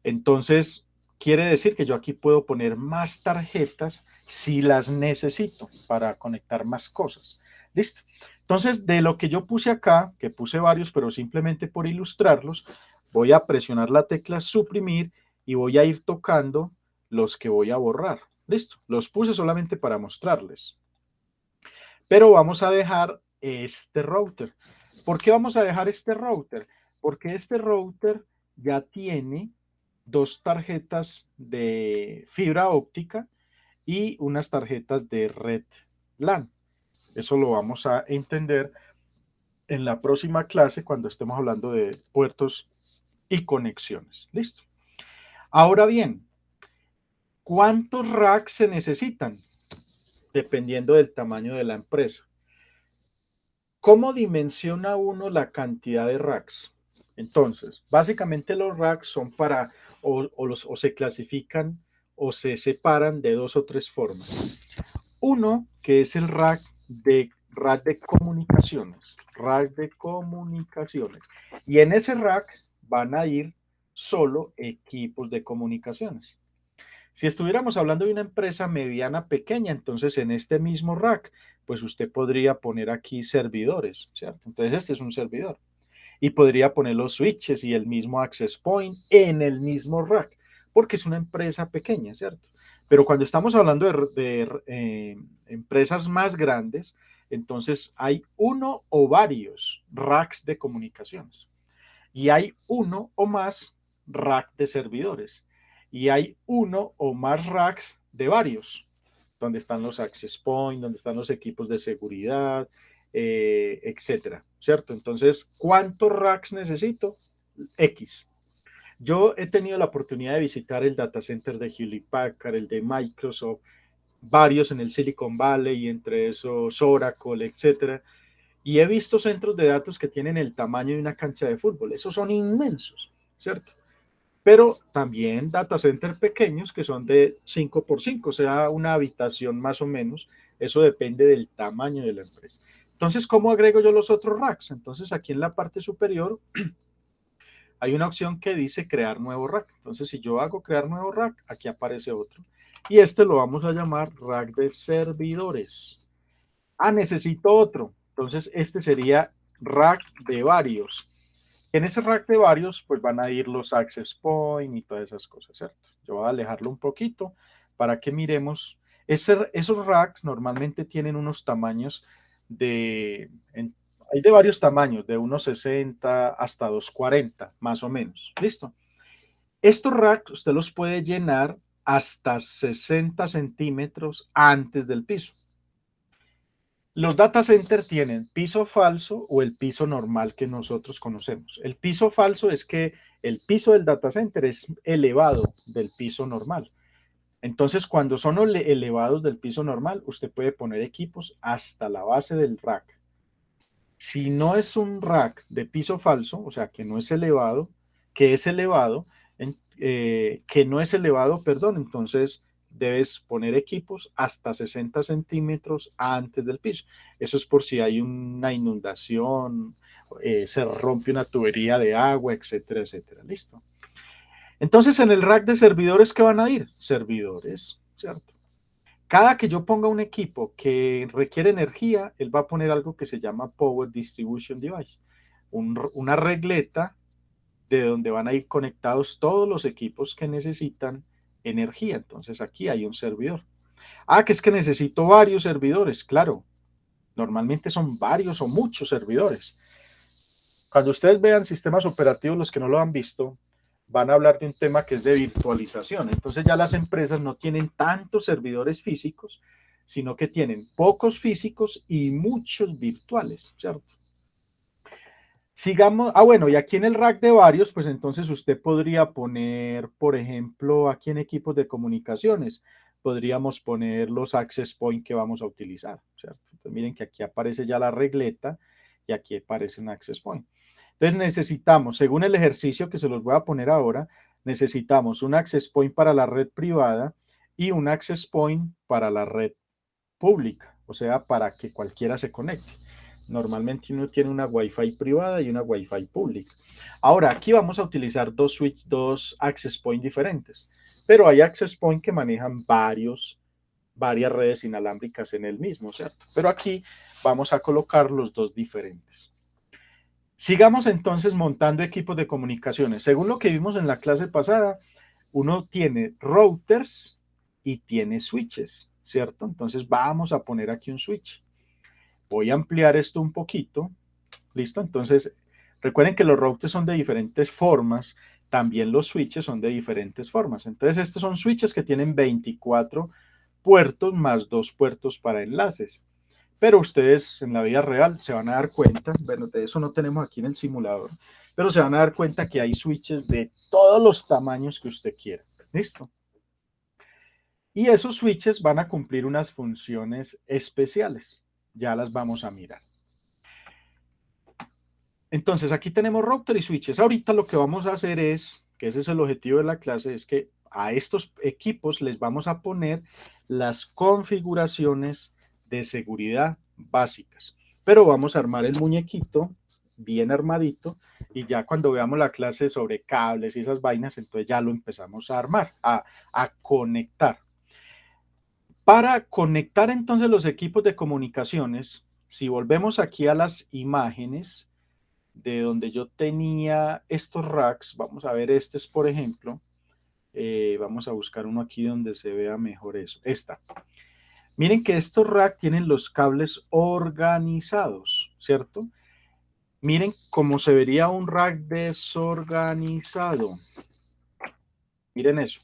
S1: Entonces, quiere decir que yo aquí puedo poner más tarjetas si las necesito para conectar más cosas. ¿Listo? Entonces, de lo que yo puse acá, que puse varios, pero simplemente por ilustrarlos, voy a presionar la tecla suprimir y voy a ir tocando los que voy a borrar. ¿Listo? Los puse solamente para mostrarles. Pero vamos a dejar este router. ¿Por qué vamos a dejar este router? Porque este router ya tiene 2 tarjetas de fibra óptica y unas tarjetas de red LAN. Eso lo vamos a entender en la próxima clase cuando estemos hablando de puertos y conexiones. Listo. Ahora bien, ¿cuántos racks se necesitan? Dependiendo del tamaño de la empresa. ¿Cómo dimensiona uno la cantidad de racks? Entonces, básicamente los racks son para, o se clasifican o se separan de 2 o 3 formas. Uno, que es el rack de comunicaciones, Y en ese rack van a ir solo equipos de comunicaciones. Si estuviéramos hablando de una empresa mediana pequeña, entonces en este mismo rack, pues usted podría poner aquí servidores, ¿cierto? Entonces este es un servidor. Y podría poner los switches y el mismo access point en el mismo rack, porque es una empresa pequeña, ¿cierto? Pero cuando estamos hablando de empresas más grandes, entonces hay uno o varios racks de comunicaciones. Y hay uno o más rack de servidores. Y hay uno o más racks de varios, donde están los access points, donde están los equipos de seguridad, etcétera, ¿cierto? Entonces, ¿cuántos racks necesito? X. Yo he tenido la oportunidad de visitar el data center de Hewlett Packard, el de Microsoft, varios en el Silicon Valley, y entre esos Oracle, etcétera. Y he visto centros de datos que tienen el tamaño de una cancha de fútbol. Esos son inmensos, ¿cierto? Pero también data centers pequeños que son de 5x5, o sea, una habitación más o menos. Eso depende del tamaño de la empresa. Entonces, ¿cómo agrego yo los otros racks? Entonces, aquí en la parte superior hay una opción que dice crear nuevo rack. Entonces, si yo hago crear nuevo rack, aquí aparece otro. Y este lo vamos a llamar rack de servidores. Ah, necesito otro. Entonces, este sería rack de varios. En ese rack de varios, pues van a ir los access point y todas esas cosas, ¿cierto? Yo voy a alejarlo un poquito para que miremos. Esos racks normalmente tienen unos tamaños hay de varios tamaños, de 1,60 hasta 2,40, más o menos. ¿Listo? Estos racks usted los puede llenar hasta 60 centímetros antes del piso. Los data centers tienen piso falso o el piso normal que nosotros conocemos. El piso falso es que el piso del data center es elevado del piso normal. Entonces, cuando son elevados del piso normal, usted puede poner equipos hasta la base del rack. Si no es un rack de piso falso, o sea, que no es elevado, que es elevado, que no es elevado, perdón, entonces debes poner equipos hasta 60 centímetros antes del piso. Eso es por si hay una inundación, se rompe una tubería de agua, etcétera, etcétera. Listo. Entonces, en el rack de servidores, ¿qué van a ir? Servidores, ¿cierto? Cada que yo ponga un equipo que requiere energía, él va a poner algo que se llama Power Distribution Device, una regleta de donde van a ir conectados todos los equipos que necesitan energía. Entonces aquí hay un servidor. Ah, que es que necesito varios servidores, claro. Normalmente son varios o muchos servidores. Cuando ustedes vean sistemas operativos, los que no lo han visto, van a hablar de un tema que es de virtualización. Entonces ya las empresas no tienen tantos servidores físicos, sino que tienen pocos físicos y muchos virtuales, ¿cierto? Sigamos, bueno, y aquí en el rack de varios, pues entonces usted podría poner, por ejemplo, aquí en equipos de comunicaciones, podríamos poner los access point que vamos a utilizar, ¿cierto? Entonces miren que aquí aparece ya la regleta y aquí aparece un access point. Entonces necesitamos, según el ejercicio que se los voy a poner ahora, necesitamos un access point para la red privada y un access point para la red pública, o sea, para que cualquiera se conecte. Normalmente uno tiene una Wi-Fi privada y una Wi-Fi pública. Ahora, aquí vamos a utilizar dos access point diferentes, pero hay access point que manejan varias redes inalámbricas en el mismo, ¿cierto? Pero aquí vamos a colocar los dos diferentes. Sigamos entonces montando equipos de comunicaciones. Según lo que vimos en la clase pasada, uno tiene routers y tiene switches, ¿cierto? Entonces vamos a poner aquí un switch. Voy a ampliar esto un poquito. ¿Listo? Entonces, recuerden que los routers son de diferentes formas. También los switches son de diferentes formas. Entonces, estos son switches que tienen 24 puertos más 2 puertos para enlaces. Pero ustedes en la vida real se van a dar cuenta, bueno, de eso no tenemos aquí en el simulador, pero se van a dar cuenta que hay switches de todos los tamaños que usted quiera. ¿Listo? Y esos switches van a cumplir unas funciones especiales. Ya las vamos a mirar. Entonces, aquí tenemos router y switches. Ahorita lo que vamos a hacer es, que ese es el objetivo de la clase, es que a estos equipos les vamos a poner las configuraciones de seguridad básicas. Pero vamos a armar el muñequito bien armadito y ya cuando veamos la clase sobre cables y esas vainas, entonces ya lo empezamos a armar, a conectar. Para conectar entonces los equipos de comunicaciones, si volvemos aquí a las imágenes de donde yo tenía estos racks, vamos a ver este es por ejemplo, vamos a buscar uno aquí donde se vea mejor eso, esta. Miren que estos racks tienen los cables organizados, ¿cierto? Miren cómo se vería un rack desorganizado. Miren eso.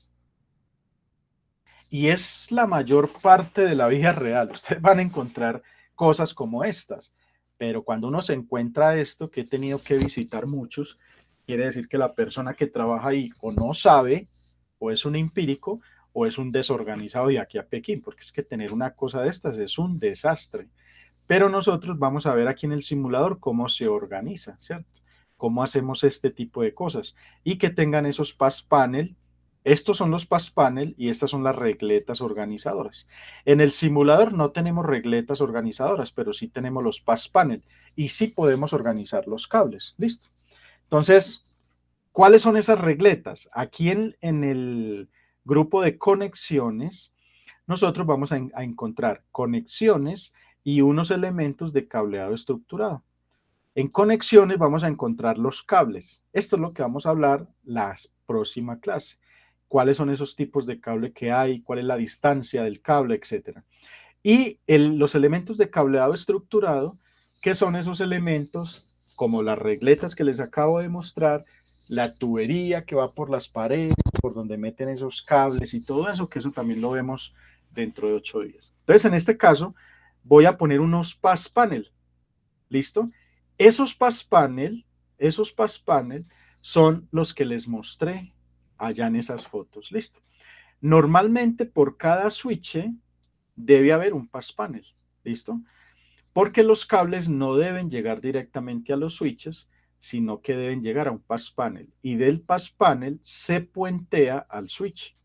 S1: Y es la mayor parte de la vida real. Ustedes van a encontrar cosas como estas. Pero cuando uno se encuentra esto, que he tenido que visitar muchos, quiere decir que la persona que trabaja ahí o no sabe, o es un empírico, o es un desorganizado de aquí a Pekín, porque es que tener una cosa de estas es un desastre. Pero nosotros vamos a ver aquí en el simulador cómo se organiza, ¿cierto? Cómo hacemos este tipo de cosas. Y que tengan esos pass panel. Estos son los pass panel y estas son las regletas organizadoras. En el simulador no tenemos regletas organizadoras, pero sí tenemos los pass panel y sí podemos organizar los cables. ¿Listo? Entonces, ¿cuáles son esas regletas? Aquí en el grupo de conexiones, nosotros vamos a encontrar conexiones y unos elementos de cableado estructurado. En conexiones vamos a encontrar los cables. Esto es lo que vamos a hablar la próxima clase. ¿Cuáles son esos tipos de cable que hay? ¿Cuál es la distancia del cable? Etcétera. Y los elementos de cableado estructurado, que son esos elementos como las regletas que les acabo de mostrar, la tubería que va por las paredes, por donde meten esos cables y todo eso, que eso también lo vemos dentro de 8 días. Entonces, en este caso, voy a poner unos pass panel. ¿Listo? Esos pass panel son los que les mostré allá en esas fotos. ¿Listo? Normalmente por cada switch debe haber un pass panel. ¿Listo? Porque los cables no deben llegar directamente a los switches, sino que deben llegar a un pass panel. Y del pass panel se puentea al switch.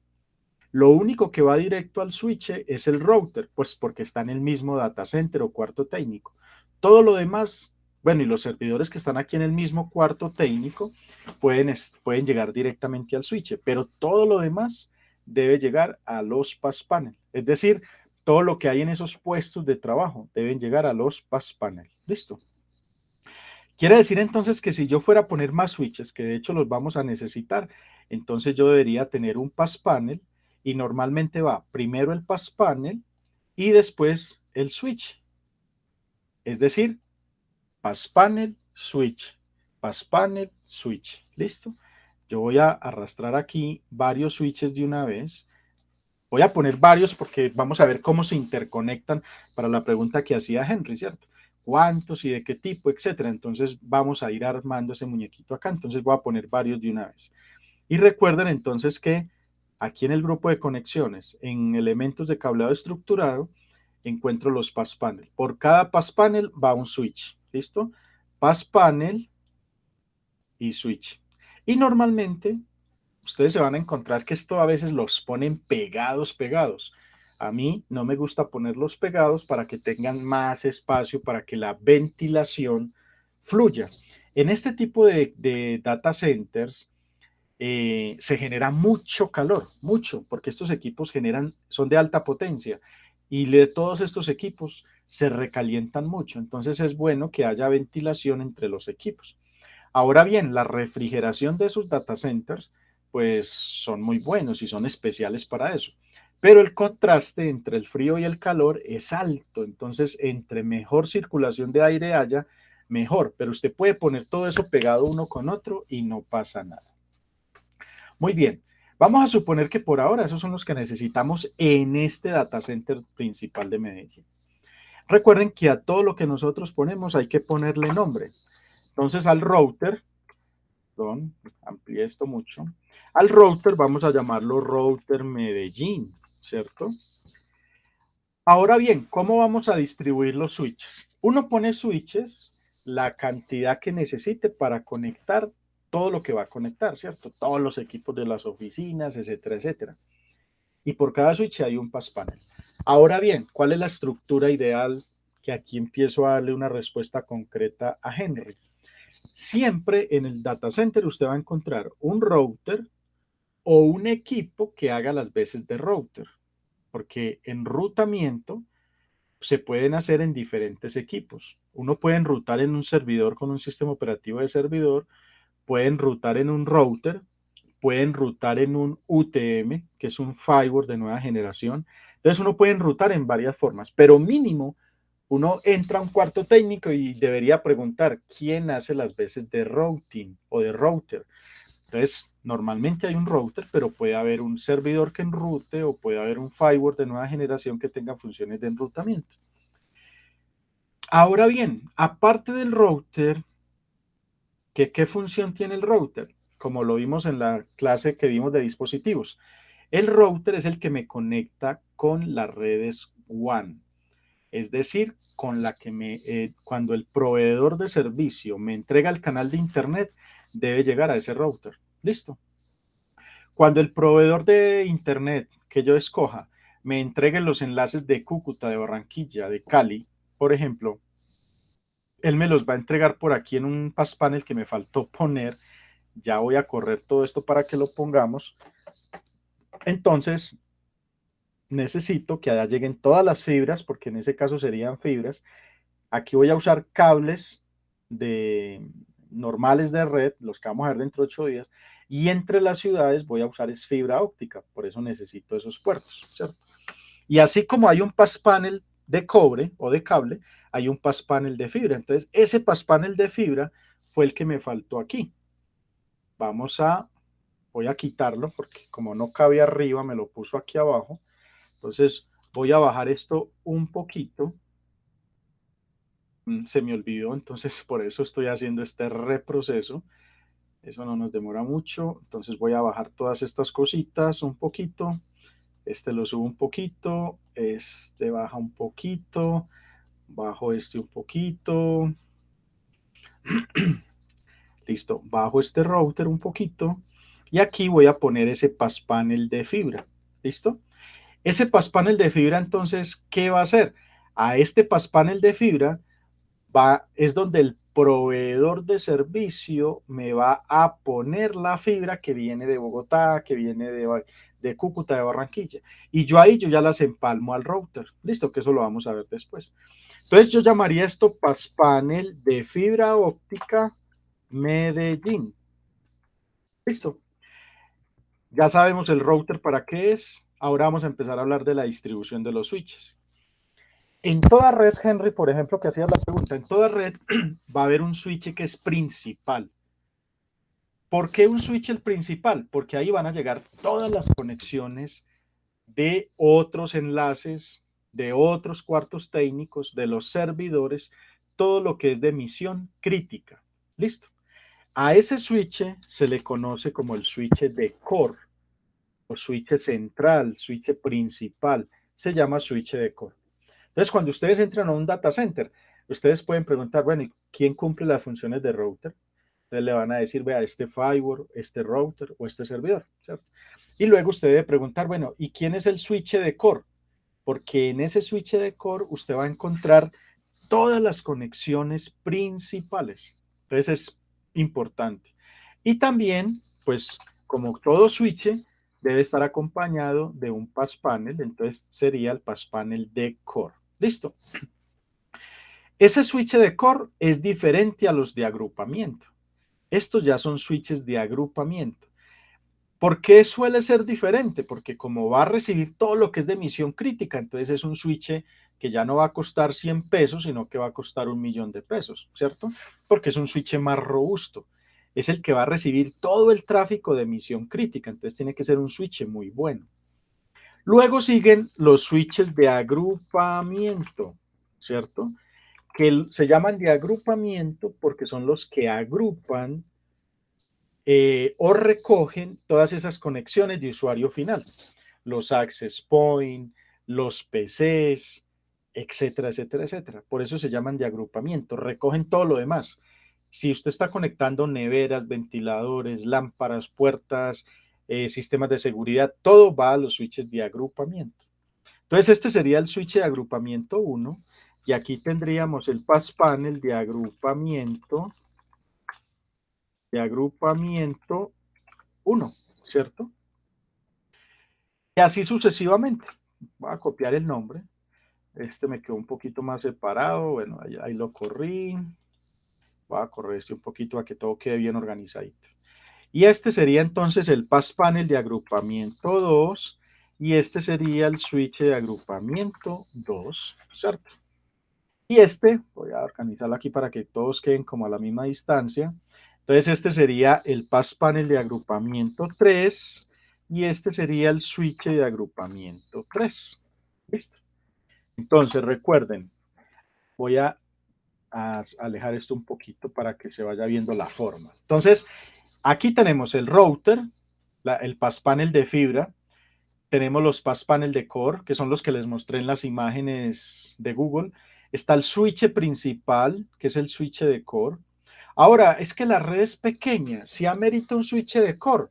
S1: Lo único que va directo al switch es el router, pues porque está en el mismo data center o cuarto técnico. Todo lo demás, bueno, y los servidores que están aquí en el mismo cuarto técnico pueden llegar directamente al switch, pero todo lo demás debe llegar a los pass panel. Es decir, todo lo que hay en esos puestos de trabajo deben llegar a los pass panel. ¿Listo? Quiere decir entonces que si yo fuera a poner más switches, que de hecho los vamos a necesitar, entonces yo debería tener un pass panel y normalmente va primero el pass panel y después el switch. Es decir, pass panel, switch, pass panel, switch. ¿Listo? Yo voy a arrastrar aquí varios switches de una vez. Voy a poner varios porque vamos a ver cómo se interconectan para la pregunta que hacía Henry, ¿cierto? ¿Cuántos y de qué tipo, etcétera? Entonces vamos a ir armando ese muñequito acá. Entonces voy a poner varios de una vez. Y recuerden entonces que aquí en el grupo de conexiones, en elementos de cableado estructurado, encuentro los pass panel. Por cada pass panel va un switch. ¿Listo? Pass panel y switch. Y normalmente ustedes se van a encontrar que esto a veces los ponen pegados. A mí no me gusta ponerlos pegados para que tengan más espacio, para que la ventilación fluya. En este tipo de data centers se genera mucho calor, mucho, porque estos equipos son de alta potencia y de todos estos equipos se recalientan mucho. Entonces es bueno que haya ventilación entre los equipos. Ahora bien, la refrigeración de esos data centers pues son muy buenos y son especiales para eso. Pero el contraste entre el frío y el calor es alto, entonces entre mejor circulación de aire haya, mejor. Pero usted puede poner todo eso pegado uno con otro y no pasa nada. Muy bien, vamos a suponer que por ahora esos son los que necesitamos en este data center principal de Medellín. Recuerden que a todo lo que nosotros ponemos hay que ponerle nombre. Entonces al router, perdón, amplié esto mucho. Al router vamos a llamarlo router Medellín, ¿cierto? Ahora bien, ¿cómo vamos a distribuir los switches? Uno pone switches la cantidad que necesite para conectar todo lo que va a conectar, ¿cierto? Todos los equipos de las oficinas, etcétera, etcétera. Y por cada switch hay un pass panel. Ahora bien, ¿cuál es la estructura ideal? Que aquí empiezo a darle una respuesta concreta a Henry. Siempre en el data center usted va a encontrar un router o un equipo que haga las veces de router, porque enrutamiento se pueden hacer en diferentes equipos. Uno puede enrutar en un servidor con un sistema operativo de servidor, puede enrutar en un router, puede enrutar en un UTM, que es un firewall de nueva generación. Entonces uno puede enrutar en varias formas, pero mínimo uno entra a un cuarto técnico y debería preguntar quién hace las veces de routing o de router. Entonces, normalmente hay un router, pero puede haber un servidor que enrute o puede haber un firewall de nueva generación que tenga funciones de enrutamiento. Ahora bien, aparte del router, ¿qué función tiene el router? Como lo vimos en la clase que vimos de dispositivos. El router es el que me conecta con las redes WAN. Es decir, con la que cuando el proveedor de servicio me entrega el canal de internet, debe llegar a ese router. Listo. Cuando el proveedor de internet que yo escoja me entregue los enlaces de Cúcuta, de Barranquilla, de Cali, por ejemplo, él me los va a entregar por aquí en un pass panel que me faltó poner. Ya voy a correr todo esto para que lo pongamos. Entonces, necesito que allá lleguen todas las fibras, porque en ese caso serían fibras. Aquí voy a usar cables normales de red, los que vamos a ver dentro de 8 días, y entre las ciudades voy a usar fibra óptica, por eso necesito esos puertos, ¿cierto? Y así como hay un pass panel de cobre o de cable, hay un pass panel de fibra. Entonces, ese pass panel de fibra fue el que me faltó aquí. Voy a quitarlo porque como no cabe arriba, me lo puso aquí abajo. Entonces, voy a bajar esto un poquito. Se me olvidó, entonces por eso estoy haciendo este reproceso. Eso no nos demora mucho. Entonces voy a bajar todas estas cositas un poquito. Este lo subo un poquito. Este baja un poquito. Bajo este un poquito. Listo. Bajo este router un poquito. Y aquí voy a poner ese pass panel de fibra. ¿Listo? Ese pass panel de fibra, entonces, ¿qué va a hacer? A este pass panel de fibra es donde el proveedor de servicio me va a poner la fibra que viene de Bogotá, que viene de Cúcuta, de Barranquilla. Y yo ya las empalmo al router. Listo, que eso lo vamos a ver después. Entonces yo llamaría esto pass panel de fibra óptica Medellín. Listo. Ya sabemos el router para qué es. Ahora vamos a empezar a hablar de la distribución de los switches. En toda red, Henry, por ejemplo, que hacías la pregunta, en toda red va a haber un switch que es principal. ¿Por qué un switch el principal? Porque ahí van a llegar todas las conexiones de otros enlaces, de otros cuartos técnicos, de los servidores, todo lo que es de misión crítica. Listo. A ese switch se le conoce como el switch de core, o switch central, switch principal. Se llama switch de core. Entonces, cuando ustedes entran a un data center, ustedes pueden preguntar, bueno, ¿y quién cumple las funciones de router? Entonces le van a decir, vea, este firewall, este router o este servidor, ¿cierto? Y luego usted debe preguntar, bueno, ¿y quién es el switch de core? Porque en ese switch de core usted va a encontrar todas las conexiones principales. Entonces es importante. Y también, pues, como todo switch, debe estar acompañado de un pass panel, entonces sería el pass panel de core. ¿Listo? Ese switch de core es diferente a los de agrupamiento. Estos ya son switches de agrupamiento. ¿Por qué suele ser diferente? Porque como va a recibir todo lo que es de misión crítica, entonces es un switch que ya no va a costar 100 pesos, sino que va a costar 1.000.000 de pesos, ¿cierto? Porque es un switch más robusto. Es el que va a recibir todo el tráfico de misión crítica, entonces tiene que ser un switch muy bueno. Luego siguen los switches de agrupamiento, ¿cierto? Que se llaman de agrupamiento porque son los que agrupan o recogen todas esas conexiones de usuario final, los access point, los PCs, etcétera, etcétera, etcétera. Por eso se llaman de agrupamiento, recogen todo lo demás. Si usted está conectando neveras, ventiladores, lámparas, puertas, sistemas de seguridad, todo va a los switches de agrupamiento. Entonces, este sería el switch de agrupamiento 1, y aquí tendríamos el pass panel de agrupamiento 1, ¿cierto? Y así sucesivamente. Voy a copiar el nombre. Este me quedó un poquito más separado. Bueno, ahí lo corrí. Voy a correr este un poquito para que todo quede bien organizadito. Y este sería entonces el pass panel de agrupamiento 2. Y este sería el switch de agrupamiento 2, ¿cierto? Y este, voy a organizarlo aquí para que todos queden como a la misma distancia. Entonces este sería el pass panel de agrupamiento 3 y este sería el switch de agrupamiento 3. ¿Listo? Entonces recuerden, voy a alejar esto un poquito para que se vaya viendo la forma. Entonces, aquí tenemos el router, el pass panel de fibra, tenemos los pass panel de core, que son los que les mostré en las imágenes de Google. Está el switch principal, que es el switch de core. Ahora, es que la red es pequeña. ¿Sí amerita un switch de core?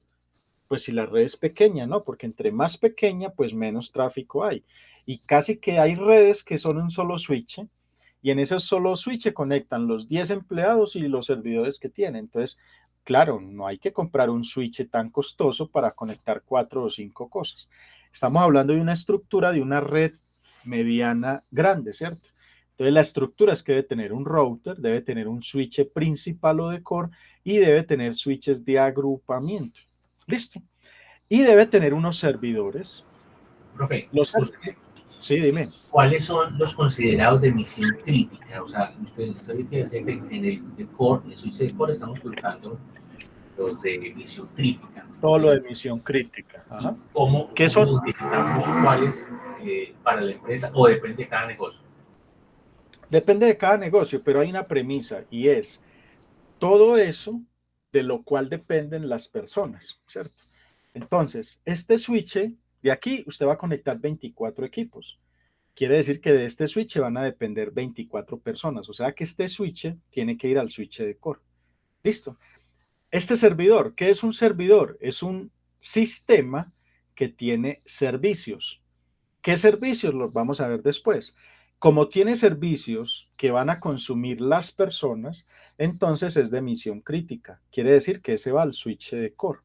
S1: Pues si la red es pequeña, ¿no? Porque entre más pequeña, pues menos tráfico hay. Y casi que hay redes que son un solo switch, y en ese solo switch conectan los 10 empleados y los servidores que tienen. Entonces, claro, no hay que comprar un switch tan costoso para conectar 4 o 5 cosas. Estamos hablando de una estructura de una red mediana grande, ¿cierto? Entonces, la estructura es que debe tener un router, debe tener un switch principal o de core y debe tener switches de agrupamiento. ¿Listo? Y debe tener unos servidores.
S3: Profe,
S1: Sí, dime.
S3: ¿Cuáles son los considerados de emisión crítica? O sea, usted dice que en el de core, en el switch de core estamos colocando los de emisión crítica.
S1: Todo lo de emisión crítica. Ajá.
S3: ¿Cómo
S1: ¿Qué son?
S3: identificamos cuáles para la empresa o depende de cada negocio?
S1: Depende de cada negocio, pero hay una premisa y es todo eso de lo cual dependen las personas, ¿cierto? Entonces, este switch, de aquí usted va a conectar 24 equipos. Quiere decir que de este switch van a depender 24 personas. O sea que este switch tiene que ir al switch de core. Listo. Este servidor, ¿qué es un servidor? Es un sistema que tiene servicios. ¿Qué servicios? Los vamos a ver después. Como tiene servicios que van a consumir las personas, entonces es de emisión crítica. Quiere decir que ese va al switch de core.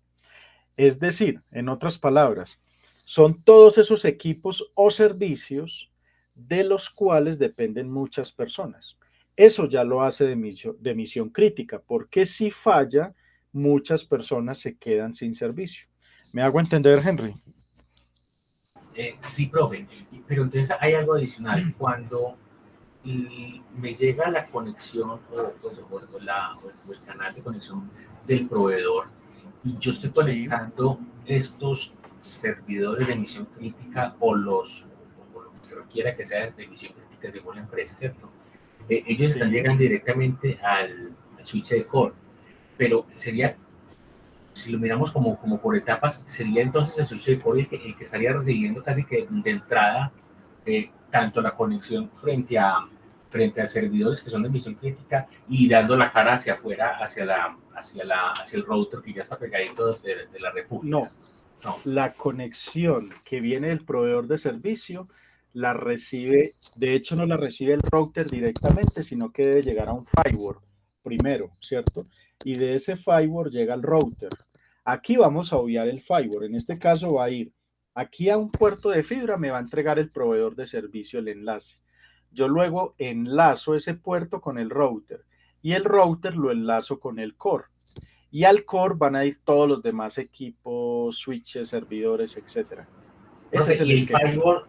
S1: Es decir, en otras palabras, son todos esos equipos o servicios de los cuales dependen muchas personas. Eso ya lo hace de emisión crítica, porque si falla, muchas personas se quedan sin servicio. ¿Me hago entender, Henry?
S3: Sí, profe, pero entonces hay algo adicional. Cuando me llega la conexión o el canal de conexión del proveedor y yo estoy conectando estos servidores de emisión crítica o lo que se requiera que sea de emisión crítica según la empresa, ¿cierto? Ellos están llegando directamente al switch de core, pero sería, si lo miramos como por etapas, sería entonces el switch de core el que estaría recibiendo casi que de entrada tanto la conexión frente a servidores que son de emisión crítica y dando la cara hacia afuera, hacia el router que ya está pegadito de la República.
S1: No, la conexión que viene del proveedor de servicio la recibe, de hecho no la recibe el router directamente, sino que debe llegar a un firewall primero, ¿cierto? Y de ese firewall llega al router. Aquí vamos a obviar el firewall, en este caso va a ir aquí a un puerto de fibra, me va a entregar el proveedor de servicio el enlace. Yo luego enlazo ese puerto con el router y el router lo enlazo con el core. Y al core van a ir todos los demás equipos, switches, servidores, etc.
S3: Ese es el esquema. ¿El firewall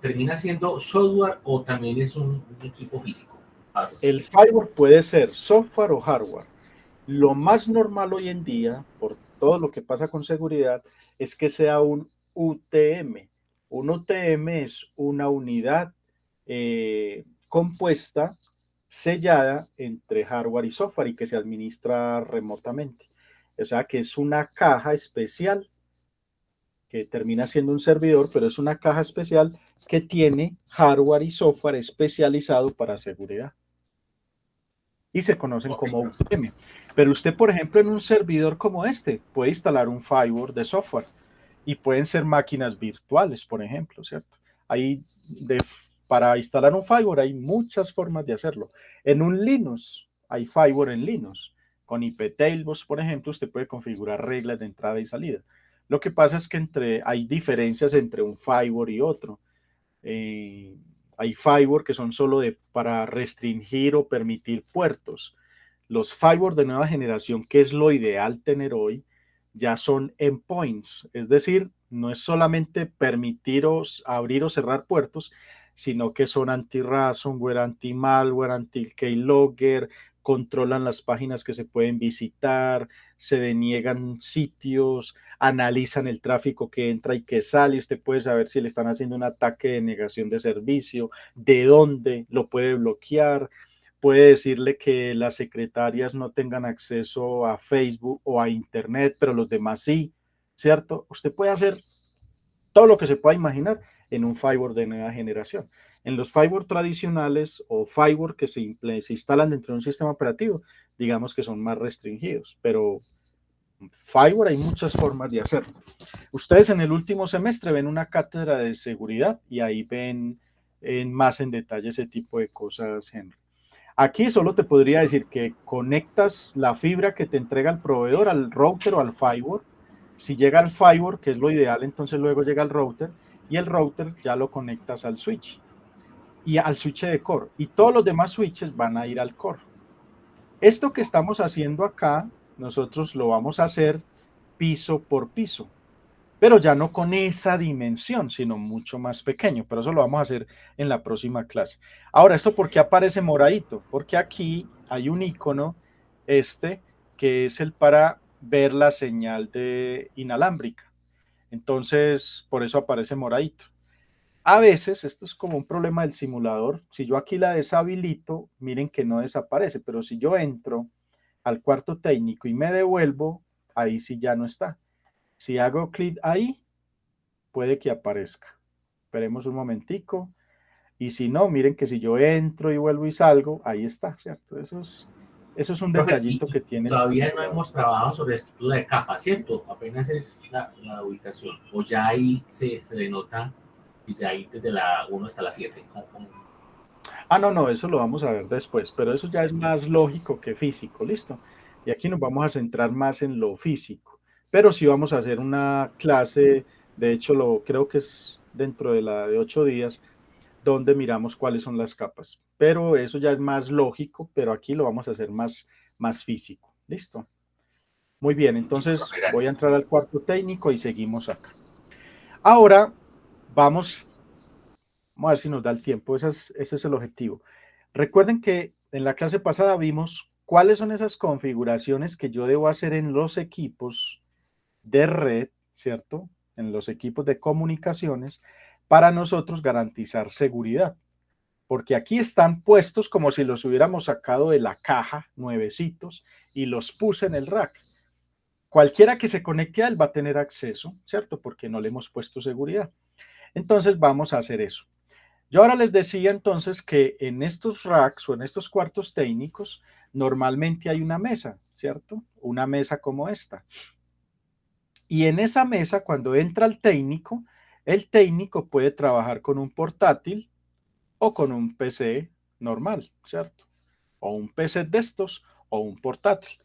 S3: termina siendo software o también es un equipo físico?
S1: El firewall puede ser software o hardware. Lo más normal hoy en día, por todo lo que pasa con seguridad, es que sea un UTM. Un UTM es una unidad compuesta, sellada entre hardware y software y que se administra remotamente. O sea que es una caja especial que termina siendo un servidor, pero es una caja especial que tiene hardware y software especializado para seguridad. Y se conocen como UTM. Pero usted, por ejemplo, en un servidor como este, puede instalar un firewall de software y pueden ser máquinas virtuales, por ejemplo, ¿cierto? Para instalar un firewall hay muchas formas de hacerlo. En un Linux hay firewall en Linux. Con IP tailbox, por ejemplo, usted puede configurar reglas de entrada y salida. Lo que pasa es que hay diferencias entre un firewall y otro. Hay firewall que son solo para restringir o permitir puertos. Los firewall de nueva generación, que es lo ideal tener hoy, ya son endpoints. Es decir, no es solamente permitiros abrir o cerrar puertos, sino que son anti-ransomware, anti-malware, anti-keylogger, controlan las páginas que se pueden visitar, se deniegan sitios, analizan el tráfico que entra y que sale. Usted puede saber si le están haciendo un ataque de negación de servicio, de dónde lo puede bloquear. Puede decirle que las secretarias no tengan acceso a Facebook o a Internet, pero los demás sí, ¿cierto? Usted puede hacer todo lo que se pueda imaginar en un firewall de nueva generación. En los firewall tradicionales o firewall que se instalan dentro de un sistema operativo, digamos que son más restringidos, pero firewall hay muchas formas de hacerlo. Ustedes en el último semestre ven una cátedra de seguridad y ahí ven más en detalle ese tipo de cosas, Henry. Aquí solo te podría decir que conectas la fibra que te entrega el proveedor al router o al firewall. Si llega al firewall, que es lo ideal, entonces luego llega al router y el router ya lo conectas al switch y al switch de core y todos los demás switches van a ir al core. Esto que estamos haciendo acá, nosotros lo vamos a hacer piso por piso, pero ya no con esa dimensión, sino mucho más pequeño, pero eso lo vamos a hacer en la próxima clase. Ahora, ¿esto por qué aparece moradito? Porque aquí hay un icono, que es el para ver la señal de inalámbrica. Entonces, por eso aparece moradito. A veces, esto es como un problema del simulador, si yo aquí la deshabilito, miren que no desaparece, pero si yo entro al cuarto técnico y me devuelvo, ahí sí ya no está. Si hago clic ahí, puede que aparezca. Esperemos un momentico. Y si no, miren que si yo entro y vuelvo y salgo, ahí está, ¿cierto? Eso es un
S3: Profe,
S1: detallito que tiene el
S3: todavía no
S1: simulador.
S3: hemos trabajado sobre estructura de capa, ¿cierto? Apenas es la ubicación. O ya ahí se denota, y ya ahí desde la 1 hasta la 7.
S1: Ah, no, eso lo vamos a ver después, pero eso ya es más lógico que físico, ¿listo? Y aquí nos vamos a centrar más en lo físico, pero sí vamos a hacer una clase, de hecho creo que es dentro de la de 8 días, donde miramos cuáles son las capas. Pero eso ya es más lógico, pero aquí lo vamos a hacer más físico, ¿listo? Muy bien, entonces voy a entrar al cuarto técnico y seguimos acá. Ahora vamos a ver si nos da el tiempo, ese es el objetivo. Recuerden que en la clase pasada vimos cuáles son esas configuraciones que yo debo hacer en los equipos de red, ¿cierto? En los equipos de comunicaciones para nosotros garantizar seguridad. Porque aquí están puestos como si los hubiéramos sacado de la caja, nuevecitos, y los puse en el rack. Cualquiera que se conecte a él va a tener acceso, ¿cierto? Porque no le hemos puesto seguridad. Entonces vamos a hacer eso. Yo ahora les decía entonces que en estos racks o en estos cuartos técnicos normalmente hay una mesa, ¿cierto? Una mesa como esta. Y en esa mesa, cuando entra el técnico puede trabajar con un portátil o con un PC normal, ¿cierto? O un PC de estos o un portátil.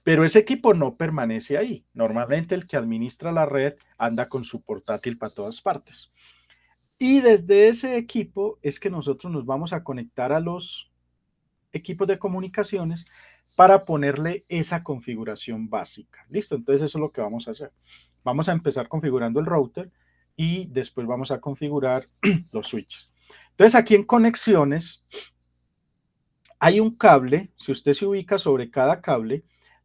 S1: Pero ese equipo no permanece ahí. Normalmente el que administra la red anda con su portátil para todas partes. Y desde ese equipo es que nosotros nos vamos a conectar a los equipos de comunicaciones para ponerle esa configuración básica. ¿Listo? Entonces eso es lo que vamos a hacer. Vamos a empezar configurando el router y después vamos a configurar los switches. Entonces aquí en conexiones hay un cable, si usted se ubica sobre cada cable,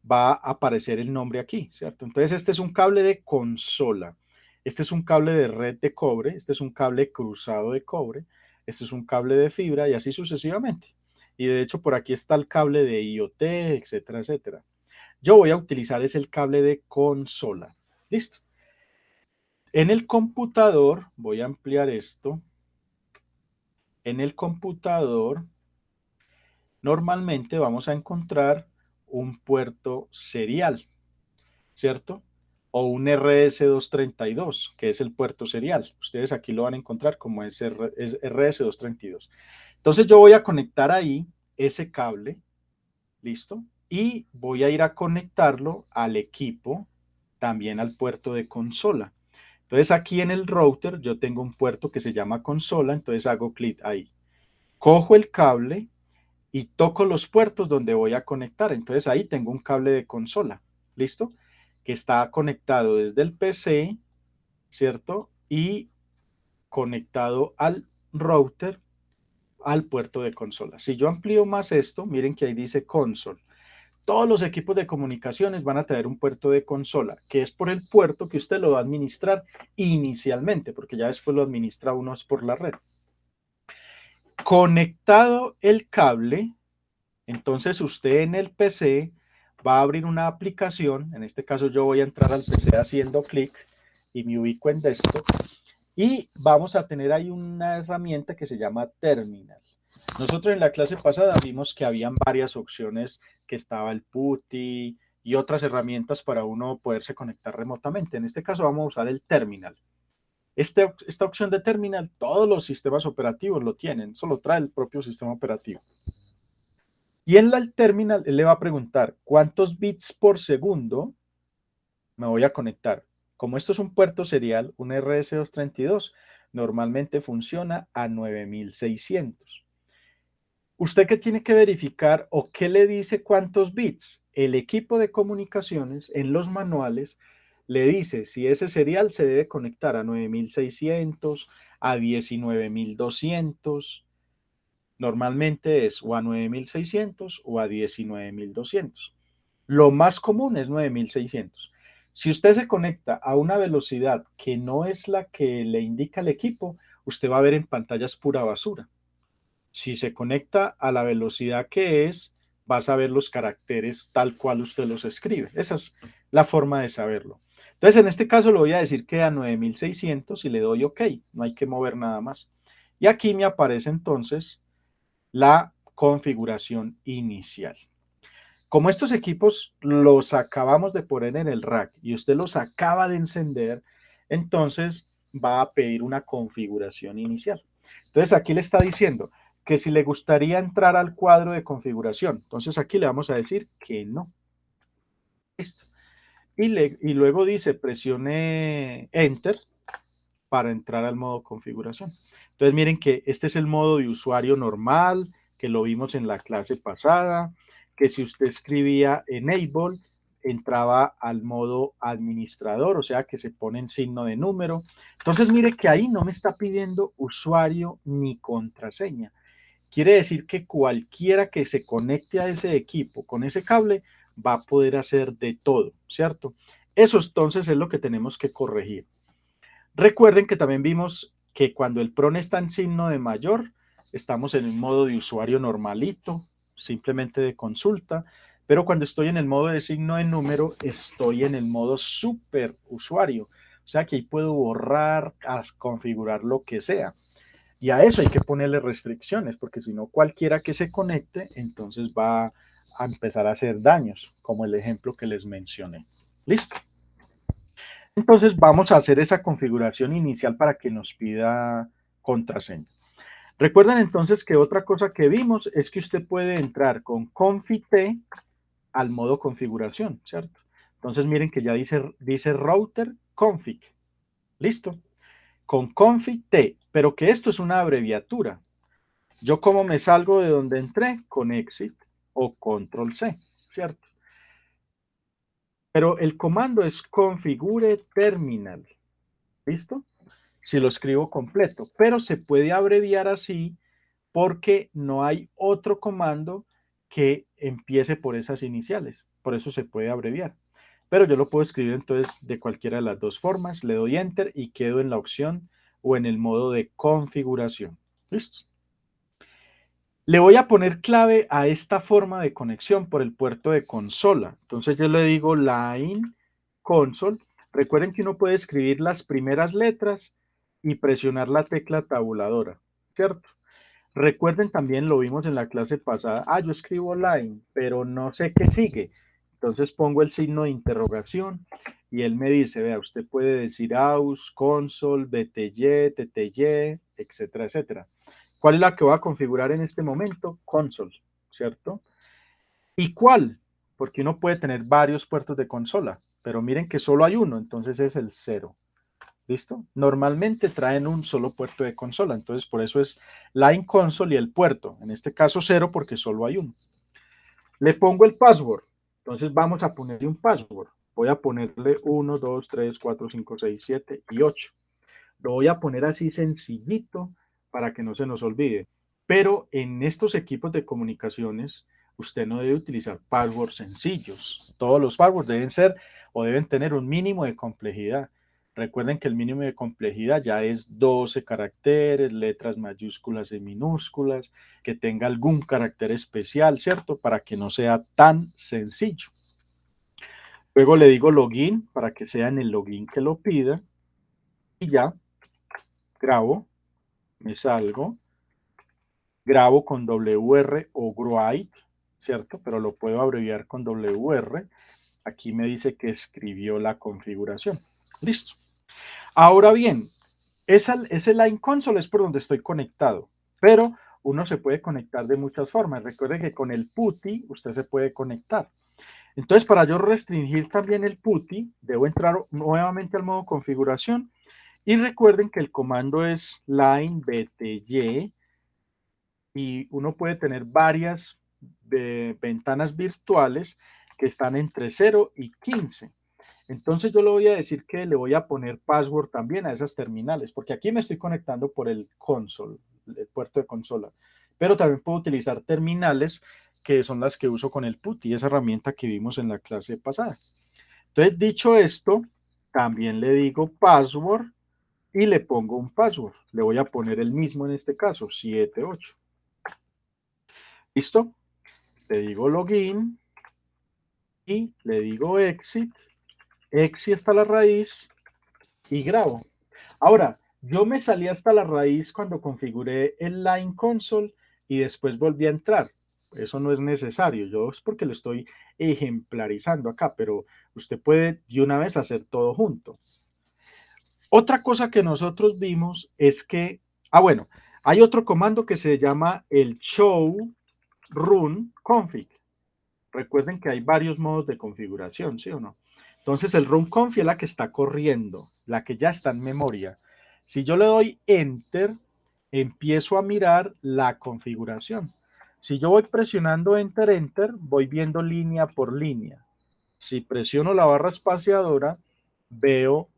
S1: va a aparecer el nombre aquí, ¿cierto? Entonces este es un cable de consola, este es un cable de red de cobre, este es un cable cruzado de cobre, este es un cable de fibra y así sucesivamente. Y de hecho por aquí está el cable de IoT, etcétera, etcétera. Yo voy a utilizar es el cable de consola. ¿Listo? En el computador, voy a ampliar esto. En el computador normalmente vamos a encontrar un puerto serial, ¿cierto? O un RS232, que es el puerto serial. Ustedes aquí lo van a encontrar como es RS232. Entonces yo voy a conectar ahí ese cable, ¿listo? Y voy a ir a conectarlo al equipo, también al puerto de consola. Entonces aquí en el router yo tengo un puerto que se llama consola, entonces hago clic ahí. Cojo el cable y toco los puertos donde voy a conectar. Entonces ahí tengo un cable de consola, ¿listo? Que está conectado desde el PC, ¿cierto? Y conectado al router, al puerto de consola. Si yo amplío más esto, miren que ahí dice console. Todos los equipos de comunicaciones van a tener un puerto de consola, que es por el puerto que usted lo va a administrar inicialmente, porque ya después lo administra uno es por la red. Conectado el cable, entonces usted en el PC va a abrir una aplicación, en este caso yo voy a entrar al PC haciendo clic y me ubico en desktop y vamos a tener ahí una herramienta que se llama Terminal. Nosotros en la clase pasada vimos que habían varias opciones, que estaba el PuTTY y otras herramientas para uno poderse conectar remotamente. En este caso vamos a usar el Terminal. Esta opción de Terminal, todos los sistemas operativos lo tienen, eso lo trae el propio sistema operativo. Y en el terminal, él le va a preguntar cuántos bits por segundo me voy a conectar. Como esto es un puerto serial, un RS232, normalmente funciona a 9600. ¿Usted qué tiene que verificar o qué le dice cuántos bits? El equipo de comunicaciones en los manuales le dice si ese serial se debe conectar a 9600, a 19200. Normalmente es o a 9600 o a 19200. Lo más común es 9600. Si usted se conecta a una velocidad que no es la que le indica el equipo, usted va a ver en pantallas pura basura. Si se conecta a la velocidad que es, vas a ver los caracteres tal cual usted los escribe. Esa es la forma de saberlo. Entonces, en este caso, le voy a decir que a 9600 y le doy OK. No hay que mover nada más. Y aquí me aparece entonces la configuración inicial. Como estos equipos los acabamos de poner en el rack y usted los acaba de encender, entonces va a pedir una configuración inicial. Entonces aquí le está diciendo que si le gustaría entrar al cuadro de configuración, entonces aquí le vamos a decir que no. Listo. Y luego dice presione Enter para entrar al modo configuración. Entonces miren que este es el modo de usuario normal, que lo vimos en la clase pasada, que si usted escribía Enable, entraba al modo administrador, o sea que se pone en signo de número. Entonces mire que ahí no me está pidiendo usuario ni contraseña. Quiere decir que cualquiera que se conecte a ese equipo con ese cable va a poder hacer de todo, ¿cierto? Eso entonces es lo que tenemos que corregir. Recuerden que también vimos que cuando el PRON está en signo de mayor, estamos en el modo de usuario normalito, simplemente de consulta, pero cuando estoy en el modo de signo de número, estoy en el modo super usuario. O sea que ahí puedo borrar, configurar lo que sea. Y a eso hay que ponerle restricciones, porque si no, cualquiera que se conecte, entonces va a empezar a hacer daños, como el ejemplo que les mencioné. ¿Listo? Entonces vamos a hacer esa configuración inicial para que nos pida contraseña. Recuerden entonces que otra cosa que vimos es que usted puede entrar con config T al modo configuración, ¿cierto? Entonces miren que ya dice router config. Listo. Con config T, pero que esto es una abreviatura. Yo como me salgo de donde entré con exit o control C, ¿cierto? Pero el comando es configure terminal. ¿Listo? Si lo escribo completo, pero se puede abreviar así porque no hay otro comando que empiece por esas iniciales. Por eso se puede abreviar. Pero yo lo puedo escribir entonces de cualquiera de las dos formas. Le doy Enter y quedo en la opción o en el modo de configuración. ¿Listo? Le voy a poner clave a esta forma de conexión por el puerto de consola. Entonces yo le digo line console. Recuerden que uno puede escribir las primeras letras y presionar la tecla tabuladora, ¿cierto? Recuerden también, lo vimos en la clase pasada, yo escribo line, pero no sé qué sigue. Entonces pongo el signo de interrogación y él me dice, vea, usted puede decir aus, console, bty, tty, etcétera, etcétera. ¿Cuál es la que voy a configurar en este momento? Console, ¿cierto? ¿Y cuál? Porque uno puede tener varios puertos de consola, pero miren que solo hay uno, entonces es el 0. ¿Listo? Normalmente traen un solo puerto de consola, entonces por eso es line console y el puerto, en este caso 0 porque solo hay uno. Le pongo el password, entonces vamos a ponerle un password. Voy a ponerle 1, 2, 3, 4, 5, 6, 7 y 8. Lo voy a poner así sencillito para que no se nos olvide. Pero en estos equipos de comunicaciones, usted no debe utilizar passwords sencillos. Todos los passwords deben ser o deben tener un mínimo de complejidad. Recuerden que el mínimo de complejidad ya es 12 caracteres, letras mayúsculas y minúsculas, que tenga algún carácter especial, ¿cierto? Para que no sea tan sencillo. Luego le digo login para que sea en el login que lo pida. Y ya, grabo, me salgo, grabo con WR o Write, ¿cierto? Pero lo puedo abreviar con WR. Aquí me dice que escribió la configuración. Listo. Ahora bien, ese Line Console es por donde estoy conectado, pero uno se puede conectar de muchas formas. Recuerde que con el PuTTY usted se puede conectar. Entonces, para yo restringir también el PuTTY, debo entrar nuevamente al modo configuración y recuerden que el comando es line bty y uno puede tener varias ventanas virtuales que están entre 0 y 15. Entonces yo le voy a decir que le voy a poner password también a esas terminales, porque aquí me estoy conectando por el console, el puerto de consola, pero también puedo utilizar terminales que son las que uso con el PuTTY, esa herramienta que vimos en la clase pasada. Entonces, dicho esto, también le digo password y le pongo un password. Le voy a poner el mismo en este caso, 78. ¿Listo? Le digo login y le digo exit hasta la raíz y grabo. Ahora, yo me salí hasta la raíz cuando configuré el Line Console y después volví a entrar. Eso no es necesario, yo es porque lo estoy ejemplarizando acá, pero usted puede de una vez hacer todo junto. Otra cosa que nosotros vimos es que, bueno, hay otro comando que se llama el show run config. Recuerden que hay varios modos de configuración, ¿sí o no? Entonces el run config es la que está corriendo, la que ya está en memoria. Si yo le doy enter, empiezo a mirar la configuración. Si yo voy presionando enter, enter, voy viendo línea por línea. Si presiono la barra espaciadora, veo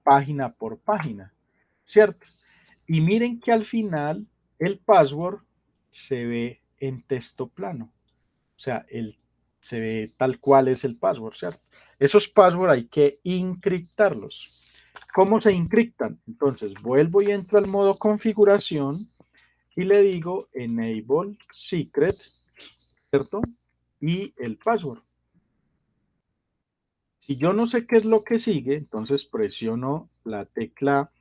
S1: página por página, ¿cierto? Y miren que al final el password se ve en texto plano. O sea, se ve tal cual es el password, ¿cierto? Esos passwords hay que encriptarlos. ¿Cómo se encriptan? Entonces, vuelvo y entro al modo configuración y le digo enable secret, ¿cierto? Y el password. Si yo no sé qué es lo que sigue, entonces presiono la tecla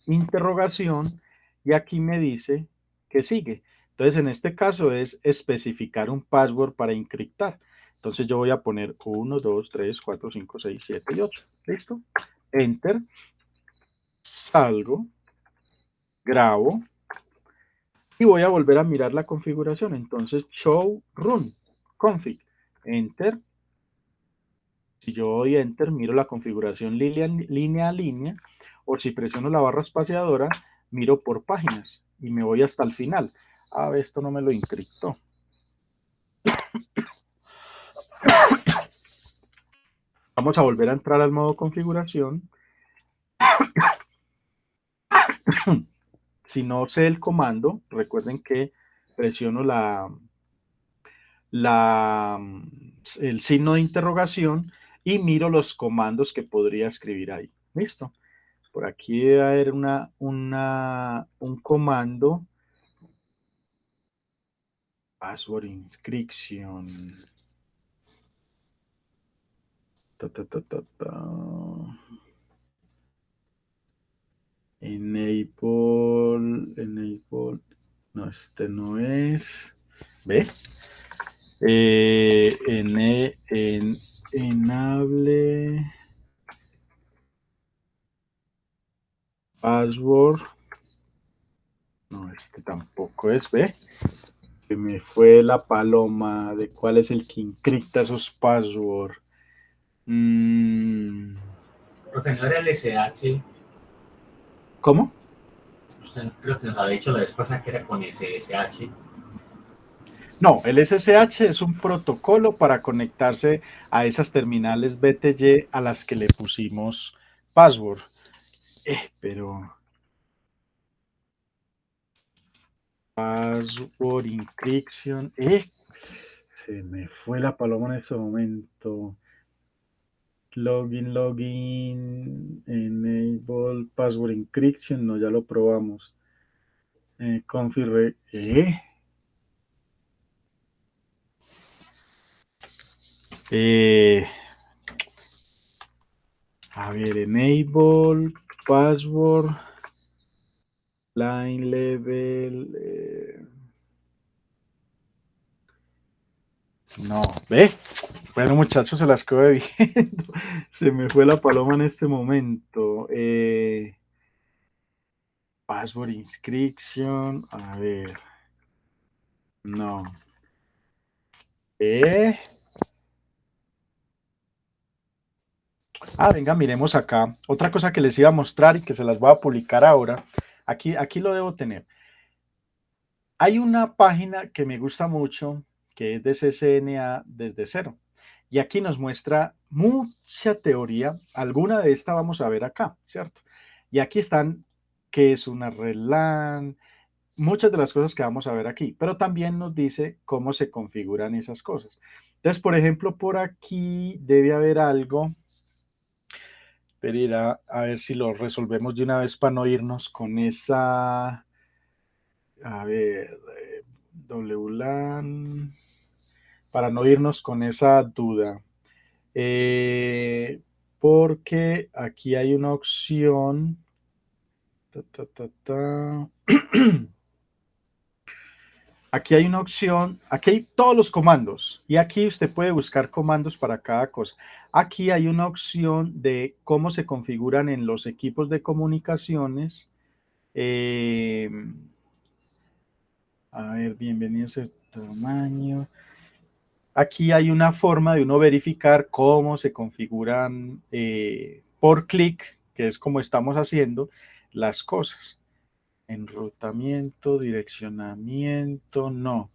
S1: interrogación y aquí me dice que sigue. Entonces, en este caso es especificar un password para encriptar. Entonces, yo voy a poner 1, 2, 3, 4, 5, 6, 7 y 8. ¿Listo? Enter. Salgo. Grabo. Y voy a volver a mirar la configuración. Entonces, show run config. Enter. Si yo doy enter, miro la configuración línea a línea, o si presiono la barra espaciadora, miro por páginas y me voy hasta el final. Esto no me lo encriptó. Vamos a volver a entrar al modo configuración. Si no sé el comando, recuerden que presiono el signo de interrogación y miro los comandos que podría escribir ahí. ¿Listo? Por aquí debe haber un comando. Password inscription. Enable. No, este no es. ¿Ve? Enable. Password. No, este tampoco es. ¿Ve? Que me fue la paloma de cuál es el que encripta esos passwords.
S3: Profe, ¿no era el SH?
S1: ¿Cómo?
S3: Usted creo que nos había dicho la vez pasada que era con SSH.
S1: No, el SSH es un protocolo para conectarse a esas terminales BTY a las que le pusimos password. Pero password encryption. Se me fue la paloma en ese momento. Login, enable, password encryption. No, ya lo probamos. Config. A ver, enable, password, line level. No, ve. Bueno, muchachos, se las quedo viendo. Se me fue la paloma en este momento. Password inscription. A ver. No. Venga, miremos acá. Otra cosa que les iba a mostrar y que se las voy a publicar ahora. Aquí lo debo tener. Hay una página que me gusta mucho, que es de CCNA desde cero. Y aquí nos muestra mucha teoría. Alguna de esta vamos a ver acá, ¿cierto? Y aquí están qué es una red LAN, muchas de las cosas que vamos a ver aquí, pero también nos dice cómo se configuran esas cosas. Entonces, por ejemplo, por aquí debe haber algo. Pero ir a ver si lo resolvemos de una vez para no irnos con esa. A ver, WLAN. Para no irnos con esa duda. Porque aquí hay una opción. Ta, ta, ta, ta. Aquí hay una opción, aquí hay todos los comandos y aquí usted puede buscar comandos para cada cosa. Aquí hay una opción de cómo se configuran en los equipos de comunicaciones. Eh, a ver, bienvenidos al tamaño. Aquí hay una forma de uno verificar cómo se configuran por clic, que es como estamos haciendo las cosas. Enrutamiento, direccionamiento, no.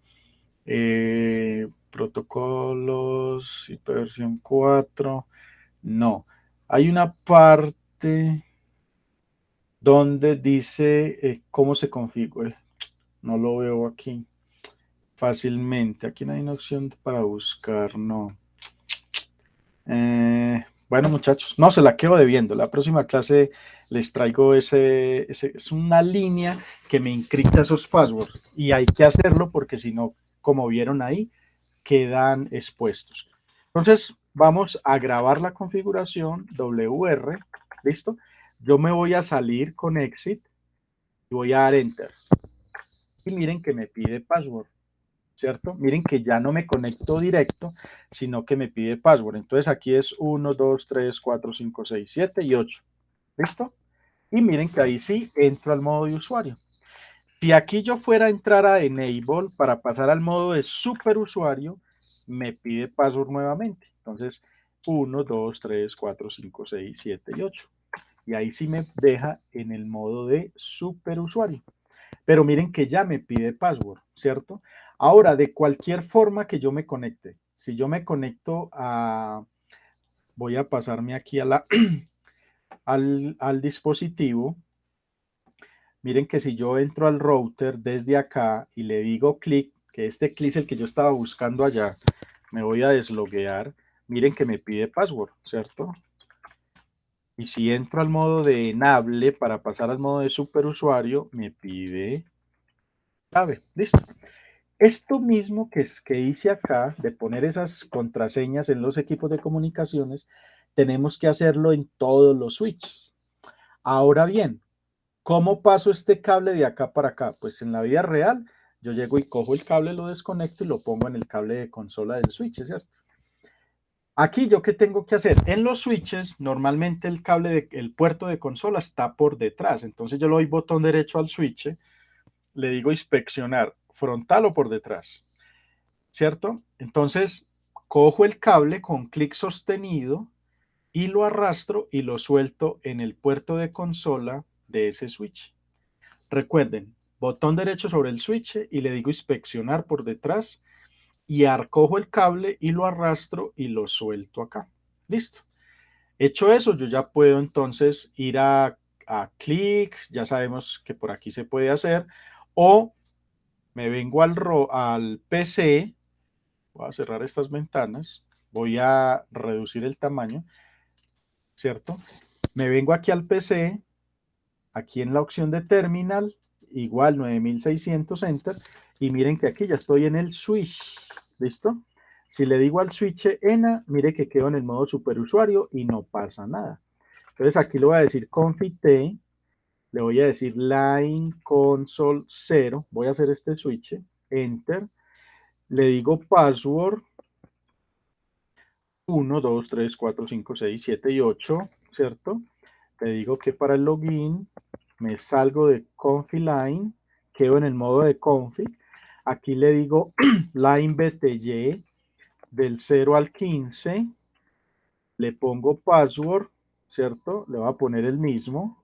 S1: Protocolos, versión 4, no. Hay una parte donde dice cómo se configura. No lo veo aquí fácilmente. Aquí no hay una opción para buscar, no. Bueno, muchachos, no se la quedo debiendo. La próxima clase les traigo es una línea que me encripta esos passwords y hay que hacerlo porque si no, como vieron ahí, quedan expuestos. Entonces, vamos a grabar la configuración WR, ¿listo? Yo me voy a salir con Exit y voy a dar Enter. Y miren que me pide password, ¿cierto? Miren que ya no me conecto directo, sino que me pide password. Entonces, aquí es 1, 2, 3, 4, 5, 6, 7 y 8. ¿Listo? Y miren que ahí sí entro al modo de usuario. Si aquí yo fuera a entrar a Enable para pasar al modo de superusuario, me pide password nuevamente. Entonces, 1, 2, 3, 4, 5, 6, 7 y 8. Y ahí sí me deja en el modo de superusuario. Pero miren que ya me pide password, ¿cierto? Ahora, de cualquier forma que yo me conecte, si yo me conecto a, voy a pasarme aquí a al dispositivo. Miren que si yo entro al router desde acá y le digo clic, que este clic es el que yo estaba buscando allá, me voy a desloguear. Miren que me pide password, ¿cierto? Y si entro al modo de enable para pasar al modo de superusuario, me pide clave. Listo. Esto mismo que hice acá, de poner esas contraseñas en los equipos de comunicaciones, tenemos que hacerlo en todos los switches. Ahora bien, ¿cómo paso este cable de acá para acá? Pues en la vida real, yo llego y cojo el cable, lo desconecto y lo pongo en el cable de consola del switch, ¿cierto? Aquí yo qué tengo que hacer. En los switches, normalmente el cable, el puerto de consola está por detrás. Entonces yo le doy botón derecho al switch, le digo inspeccionar frontal o por detrás, ¿cierto? Entonces cojo el cable con clic sostenido y lo arrastro y lo suelto en el puerto de consola de ese switch. Recuerden, botón derecho sobre el switch y le digo inspeccionar por detrás y cojo el cable y lo arrastro y lo suelto acá. Listo. Hecho eso, yo ya puedo entonces ir a clic, ya sabemos que por aquí se puede hacer, o me vengo al PC, voy a cerrar estas ventanas, voy a reducir el tamaño, ¿cierto? Me vengo aquí al PC, aquí en la opción de terminal, igual 9600 enter, y miren que aquí ya estoy en el switch, ¿listo? Si le digo al switch ENA, mire que quedo en el modo superusuario y no pasa nada. Entonces aquí le voy a decir config T, le voy a decir line console 0, voy a hacer este switch, enter, le digo password 1, 2, 3, 4, 5, 6, 7 y 8, ¿cierto? Le digo que para el login me salgo de config line, quedo en el modo de config. Aquí le digo line bty del 0 al 15, le pongo password, ¿cierto? Le voy a poner el mismo.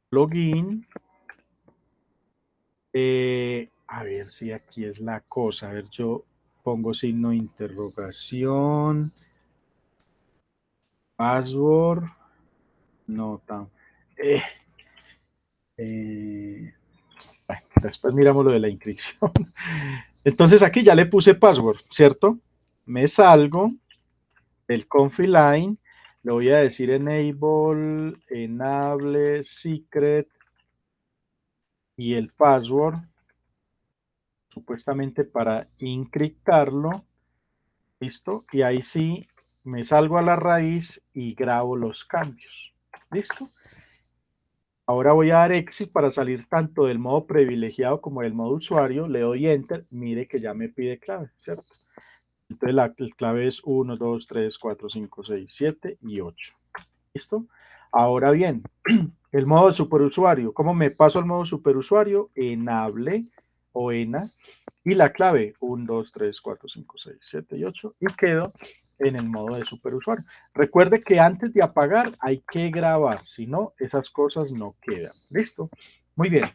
S1: Login. A ver si aquí es la cosa. A ver, yo pongo signo de interrogación, password, no tan... bueno, después miramos lo de la inscripción. Entonces aquí ya le puse password, ¿cierto? Me salgo del config line, le voy a decir enable secret y el password, supuestamente para encriptarlo, ¿listo? Y ahí sí me salgo a la raíz y grabo los cambios, ¿listo? Ahora voy a dar exit para salir tanto del modo privilegiado como del modo usuario, le doy enter, mire que ya me pide clave, ¿cierto? Entonces la clave es 1, 2, 3, 4, 5, 6, 7 y 8. ¿Listo? Ahora bien, el modo superusuario. ¿Cómo me paso al modo superusuario? Enable o ENA y la clave 1, 2, 3, 4, 5, 6, 7 y 8 y quedo en el modo de superusuario. Recuerde que antes de apagar hay que grabar, si no, esas cosas no quedan. ¿Listo? Muy bien.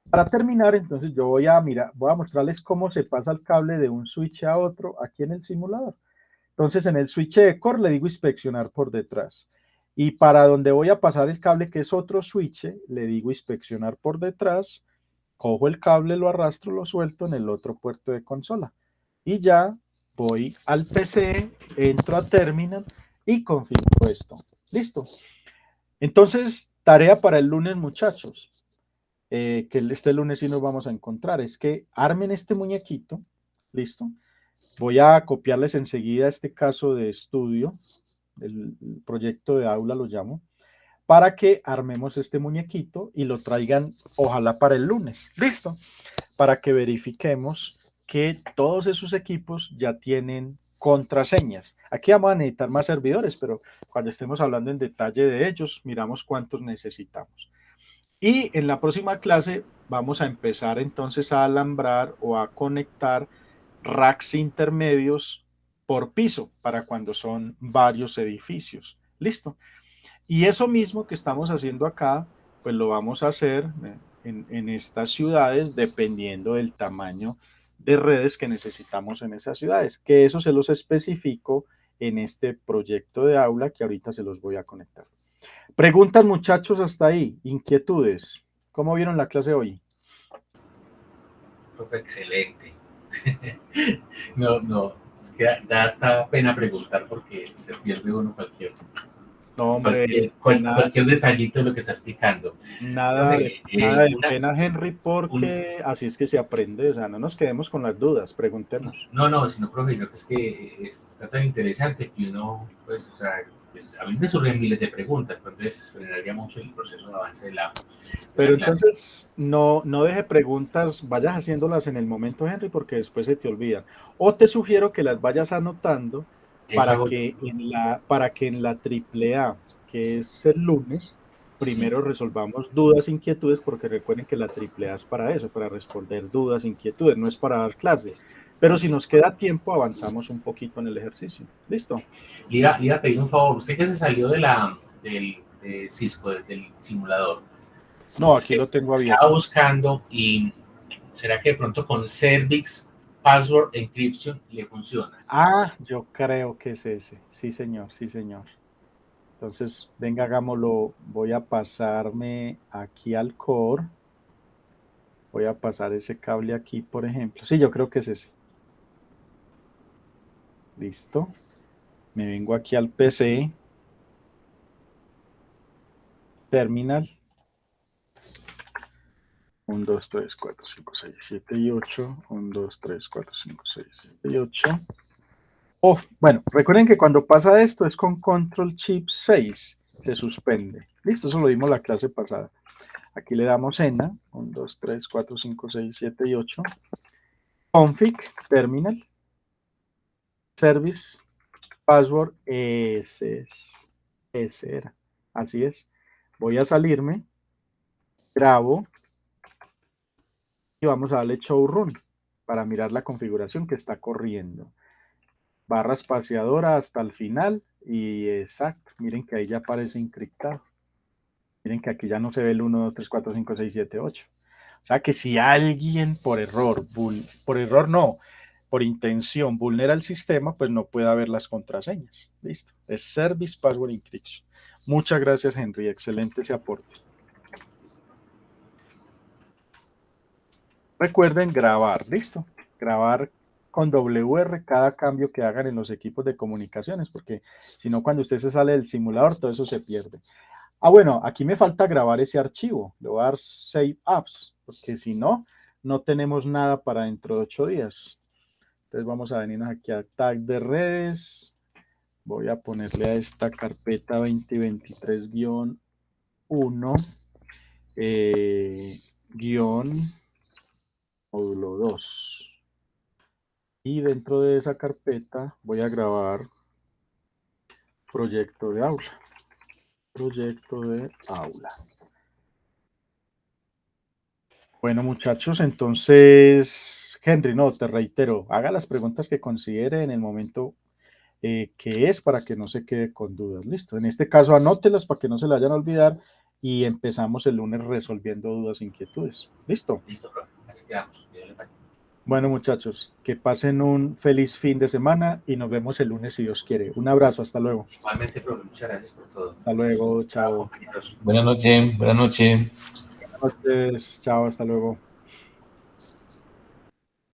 S1: Para terminar, entonces yo voy a mostrarles cómo se pasa el cable de un switch a otro aquí en el simulador. Entonces en el switch de core le digo inspeccionar por detrás. Y para donde voy a pasar el cable, que es otro switch, le digo inspeccionar por detrás, cojo el cable, lo arrastro, lo suelto en el otro puerto de consola. Y ya voy al PC, entro a terminal y configuro esto. Listo. Entonces, tarea para el lunes, muchachos. Que este lunes sí nos vamos a encontrar, es que armen este muñequito, ¿listo? Voy a copiarles enseguida este caso de estudio, el proyecto de aula lo llamo, para que armemos este muñequito y lo traigan, ojalá para el lunes, ¿listo? Para que verifiquemos que todos esos equipos ya tienen contraseñas. Aquí vamos a necesitar más servidores, pero cuando estemos hablando en detalle de ellos, miramos cuántos necesitamos. Y en la próxima clase vamos a empezar entonces a alambrar o a conectar racks intermedios por piso para cuando son varios edificios. ¿Listo? Y eso mismo que estamos haciendo acá, pues lo vamos a hacer en estas ciudades dependiendo del tamaño de redes que necesitamos en esas ciudades, que eso se los especifico en este proyecto de aula que ahorita se los voy a conectar. Preguntas, muchachos, hasta ahí. Inquietudes. ¿Cómo vieron la clase hoy?
S3: Profe, excelente. No, es que da hasta pena preguntar porque se pierde uno
S1: No, hombre,
S3: cualquier detallito de lo que está explicando.
S1: nada
S3: Profe,
S1: de pena, Henry, porque así es que se aprende. O sea, no nos quedemos con las dudas, preguntemos.
S3: No, sino, profe, lo que es que está tan interesante que uno, pues, o sea, pues, a mí me surgen miles de preguntas, pero entonces frenaría mucho el proceso de avance de la
S1: Pero
S3: clase.
S1: entonces no deje preguntas, vayas haciéndolas en el momento, Henry, porque después se te olvidan. O te sugiero que las vayas anotando para que en la triple A, que es el lunes, primero resolvamos dudas, inquietudes, porque recuerden que la triple A es para eso, para responder dudas, inquietudes, no es para dar clase. Pero si nos queda tiempo, avanzamos un poquito en el ejercicio. ¿Listo?
S3: Le iba a pedir un favor, usted que se salió del Cisco, del simulador.
S1: No, aquí lo tengo abierto.
S3: Estaba buscando y ¿será que de pronto con Cervix Password Encryption le funciona?
S1: Ah, yo creo que es ese. Sí, señor, sí, señor. Entonces, venga, hagámoslo. Voy a pasarme aquí al core. Voy a pasar ese cable aquí, por ejemplo. Sí, yo creo que es ese. Listo. Me vengo aquí al PC. Terminal. 1, 2, 3, 4, 5, 6, 7 y 8. 1, 2, 3, 4, 5, 6, 7 y 8. Oh, bueno, recuerden que cuando pasa esto es con Control Shift 6. Se suspende. Listo, eso lo vimos la clase pasada. Aquí le damos ENA. 1, 2, 3, 4, 5, 6, 7 y 8. Config, terminal. Service, password, ese era. Así es. Voy a salirme, grabo y vamos a darle show run para mirar la configuración que está corriendo. Barra espaciadora hasta el final y exacto. Miren que ahí ya aparece encriptado. Miren que aquí ya no se ve el 1, 2, 3, 4, 5, 6, 7, 8. O sea que si alguien por error por intención vulnera el sistema, pues no puede haber las contraseñas. Listo. Es Service Password Encryption. Muchas gracias, Henry. Excelente ese aporte. Recuerden grabar, ¿listo? Grabar con WR cada cambio que hagan en los equipos de comunicaciones, porque si no, cuando usted se sale del simulador, todo eso se pierde. Ah, bueno, aquí me falta grabar ese archivo. Le voy a dar Save Apps, porque si no, no tenemos nada para dentro de 8 días. Entonces vamos a venirnos aquí a Tag de redes. Voy a ponerle a esta carpeta 2023-1 módulo 2. Y dentro de esa carpeta voy a grabar proyecto de aula. Proyecto de aula. Bueno, muchachos, entonces, Henry, no, te reitero, haga las preguntas que considere en el momento que es para que no se quede con dudas. Listo. En este caso, anótelas para que no se le vayan a olvidar y empezamos el lunes resolviendo dudas e inquietudes. ¿Listo?
S3: Listo, bro. Así quedamos.
S1: Bueno, muchachos, que pasen un feliz fin de semana y nos vemos el lunes si Dios quiere. Un abrazo, hasta luego.
S3: Igualmente, profe, muchas gracias por todo.
S1: Hasta luego, chao.
S3: Compañeros.
S4: Buenas noches, buenas noches.
S1: Buenas noches, chao, hasta luego.